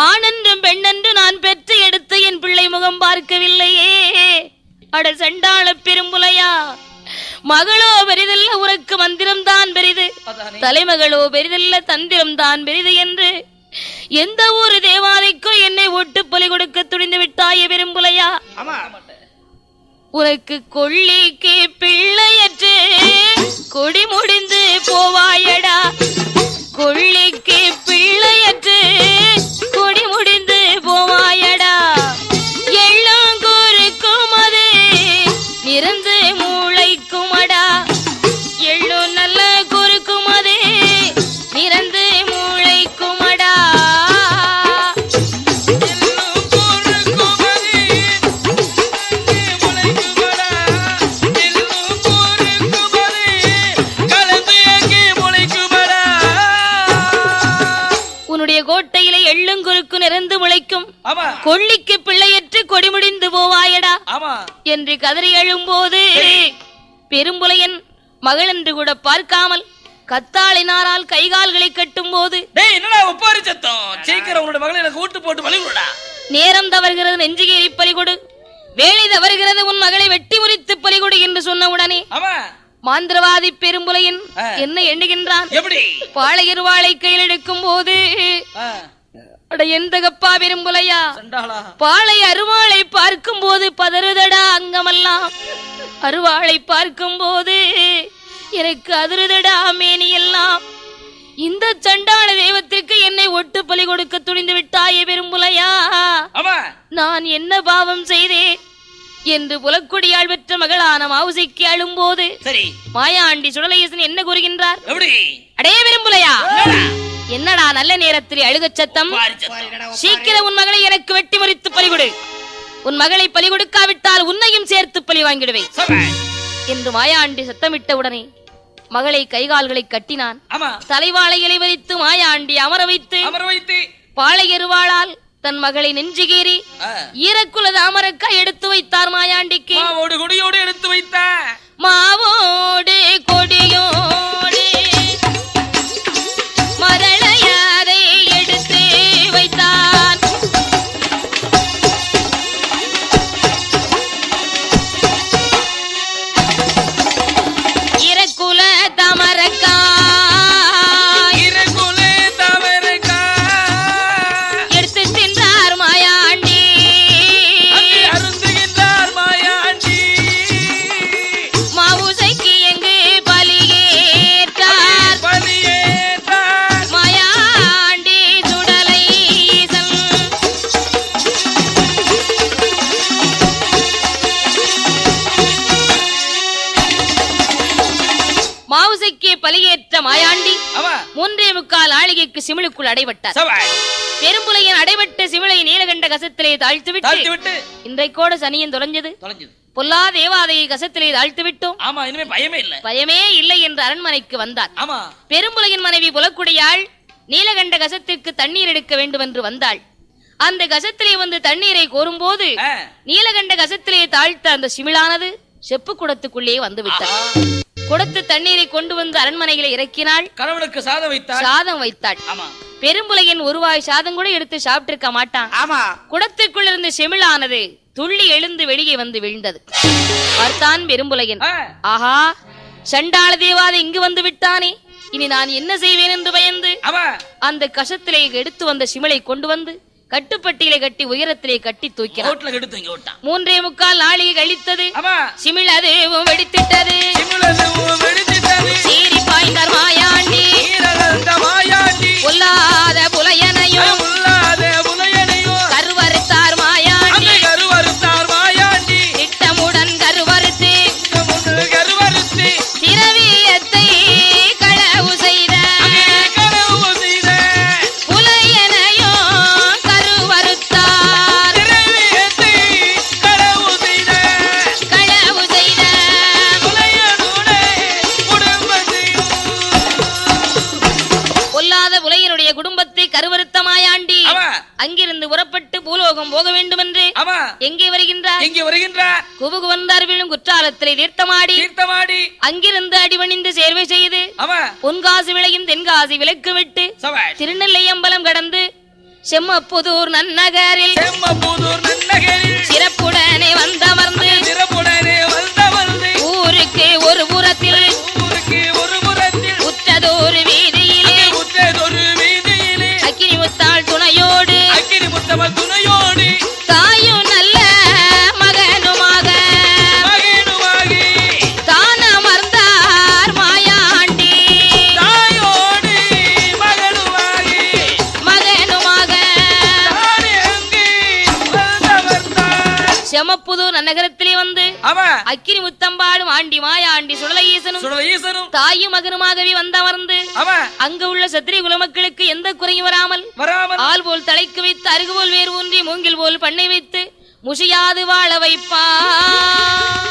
Speaker 1: ஆணென்றும் பெண்ணென்று நான் பெற்று எடுத்து என் பிள்ளை முகம் பார்க்கவில்லையே. அட சண்டாள பெரும்புலையா, மகளோ பெரிதல்ல உனக்கு மந்திரம் தான் பெரிது, தலைமகளோ பெரிதல்ல தந்திரம் தான் பெரிது என்று எந்த ஒரு தேவாலைக்கும் என்னை ஒட்டு பலி கொடுக்க துணிந்து விட்டாயே பெரும்புலையா. உனக்கு கொள்ளிக்கு பிள்ளையற்று கொடி முடிந்து போவாயடா, கொள்ளிக்கு பிள்ளையற்று கொடி முடிந்து போவாயடா, எள்ளும் கூறுக்கும் அது நிறந்து மூளைக்குமடா, எள்ளும் நல்ல கூறுக்கும் அது நிறந்து மூளைக்குமடா, கோட்டையிலே எள்ளுங்குருக்கு நிறந்து முளைக்கும், கொள்ளிக்கு பிள்ளையற்று கொடி முடிந்து போவாயடா என்று கதறி எழும்போது பெரும்புலையன் மகள் என்று கூட பார்க்காமல் கத்தாளினாரால் கைகால்களை கட்டும் போது, நேரம் தவறுகிறது நெஞ்சுகேறி பறிகொடு, வேலை தவறுகிறது உன் மகளை வெட்டி முறித்து பறிகொடு என்று சொன்ன உடனே மாந்திரவாதி பெரும்புலையன் என்ன எண்ணுகின்றான்? பாளையர் வாளை கையில் எடுக்கும் போது அட எந்த கப்பா பெரும்புலையா
Speaker 2: சண்டாளா
Speaker 1: பாலை அருவாளை பார்க்கும் போது பதறுதடா அங்கமெல்லாம் அருவாளை பார்க்கும் போது எனக்கு அதிருதடா மேனி எல்லாம் இந்த சண்டாள தெய்வத்திற்கு என்னை ஒட்டு பலி கொடுக்க துணிந்து விட்டாயே பெரும்புலையா நான் என்ன பாவம் செய்தேன் என்று புலக்குடியாள் பெற்ற மகளான மாவுசைக்கு அழும்போது சரி மாயாண்டி சுடலையேசன் என்ன கூறுகின்றார் அடே பெரும்புலையா என்னடா நல்ல நேரத்தில் அழுகச் சத்தம் சீக்கிரம் உன் மகளை எனக்கு வெட்டி முறித்து பலிகொடு உன் மகளை பலி கொடுக்காவிட்டால் உன்னையும் சேர்த்து பலி வாங்கிடுவேன் என்று மாயாண்டி சத்தமிட்ட உடனே மகளை கைகால்களை கட்டினான் தலைவாளைகளை வரித்து மாயாண்டி அமர வைத்து பாளையருவாளால் தன் மகளை நெஞ்சுகேறி ஈரக்குலத அமரக்காய் எடுத்து வைத்தார் மாயாண்டிக்கு
Speaker 2: கொடியோடு எடுத்து வைத்த
Speaker 1: மாவோடு கொடியோடு மரளையாரை எடுத்து வைத்தார் ஈரக்குல தமரக்காய் பலியேற்ற மாயாண்டி 3.25 ஆளிகைக்கு சிமிழுக்குள் அடைபட்டார். பெரும்புலையின் அடைபட்ட சிமிழை நீலகண்ட கசத்திலே தாழ்த்துவிட்டு இன்றைக்கோட சனியன் தொலைஞ்சது. பொல்லா தேவாதையை கசத்திலே தாழ்த்து விட்டோம். பயமே இல்லை என்று அரண்மனைக்கு வந்தார். பெரும்புலையின் மனைவி புலக்குடியாள் நீலகண்ட கசத்திற்கு தண்ணீர் எடுக்க வேண்டும் என்று வந்தாள். அந்த கசத்திலே வந்து தண்ணீரை கோரும்போது நீலகண்ட கசத்திலே தாழ்த்த அந்த சிமிழானது செப்பு குடத்துக்குள்ளே வந்து விட்டார். குடத்து தண்ணீரை கொண்டு வந்து அரண்மனையில இறக்கினாள்.
Speaker 2: கணவனுக்கு
Speaker 1: சாதம் வைத்தாள். பெரும்புலையின் ஒருவாய் சாதம் கூட எடுத்து சாப்பிட்டிருக்க மாட்டான். குடத்துக்குள் இருந்து செமிழானது துள்ளி எழுந்து வெளியே வந்து விழுந்தது. பார்த்தான் பெரும்புலையன், ஆஹா சண்டாள தேவாதை இங்கு வந்து விட்டானே, இனி நான் என்ன செய்வேன் என்று பயந்து அந்த கசத்திலே எடுத்து வந்த சிமிழை கொண்டு வந்து கட்டுப்பட்டியிலே கட்டி உயரத்திலே கட்டி தூக்கினார். 3.25 நாளிகை கழித்தது. சிமிழ் அதுவும் வெடித்திட்டது. சீறி பாய்ந்தார் மாயாண்டி. பொல்லாத புலையனையும் கருவறுத்தார் மாயாண்டி. திட்டமுடன் கருவறுத்து திரவியத்தை களவு செய்த குடும்பத்தை கருவறுத்த மாயாண்டி அங்கிருந்து புறப்பட்டு பூலோகம் போக வேண்டும் என்று எங்கே வருகின்றார்? குபுகுவந்தார் விழும் குற்றாலத்திலே தீர்த்தமாடி அங்கிருந்து அடிபணிந்து சேர்வை செய்து பொன்காசு விளையும் தென்காசி விலக்கு விட்டு திருநெல்லை அம்பலம் கடந்து செம்மப்புதூர் நன்னகரில் சிறப்புடனே வந்தமர்ந்து ஊருக்கு ஒரு புறத்தில் உற்றதொரு வீதியிலே அக்கினி முத்தாள் துணையோடு தாயும் நல்ல மகனுமாக தான் அமர்ந்தார் மாயாண்டி. மகனுமாக செமப்புதூர் நன்னகரத்திலே வந்து அக்கினி முத்தம்பாடும் ஆண்டி மாயாண்டி சுடலையீசனும் தாயும் மகனுமாகவே வந்தமர்ந்து அங்கு உள்ள சத்திரிய குல மக்களுக்கு எந்த குறையும் வராமல் ஆள் போல் தலைக்கு வைத்து அருகு போல் வேறு ஊன்றி மூங்கில் போல் பண்ணை வைத்து முஷியாது வாழ வைப்பான்.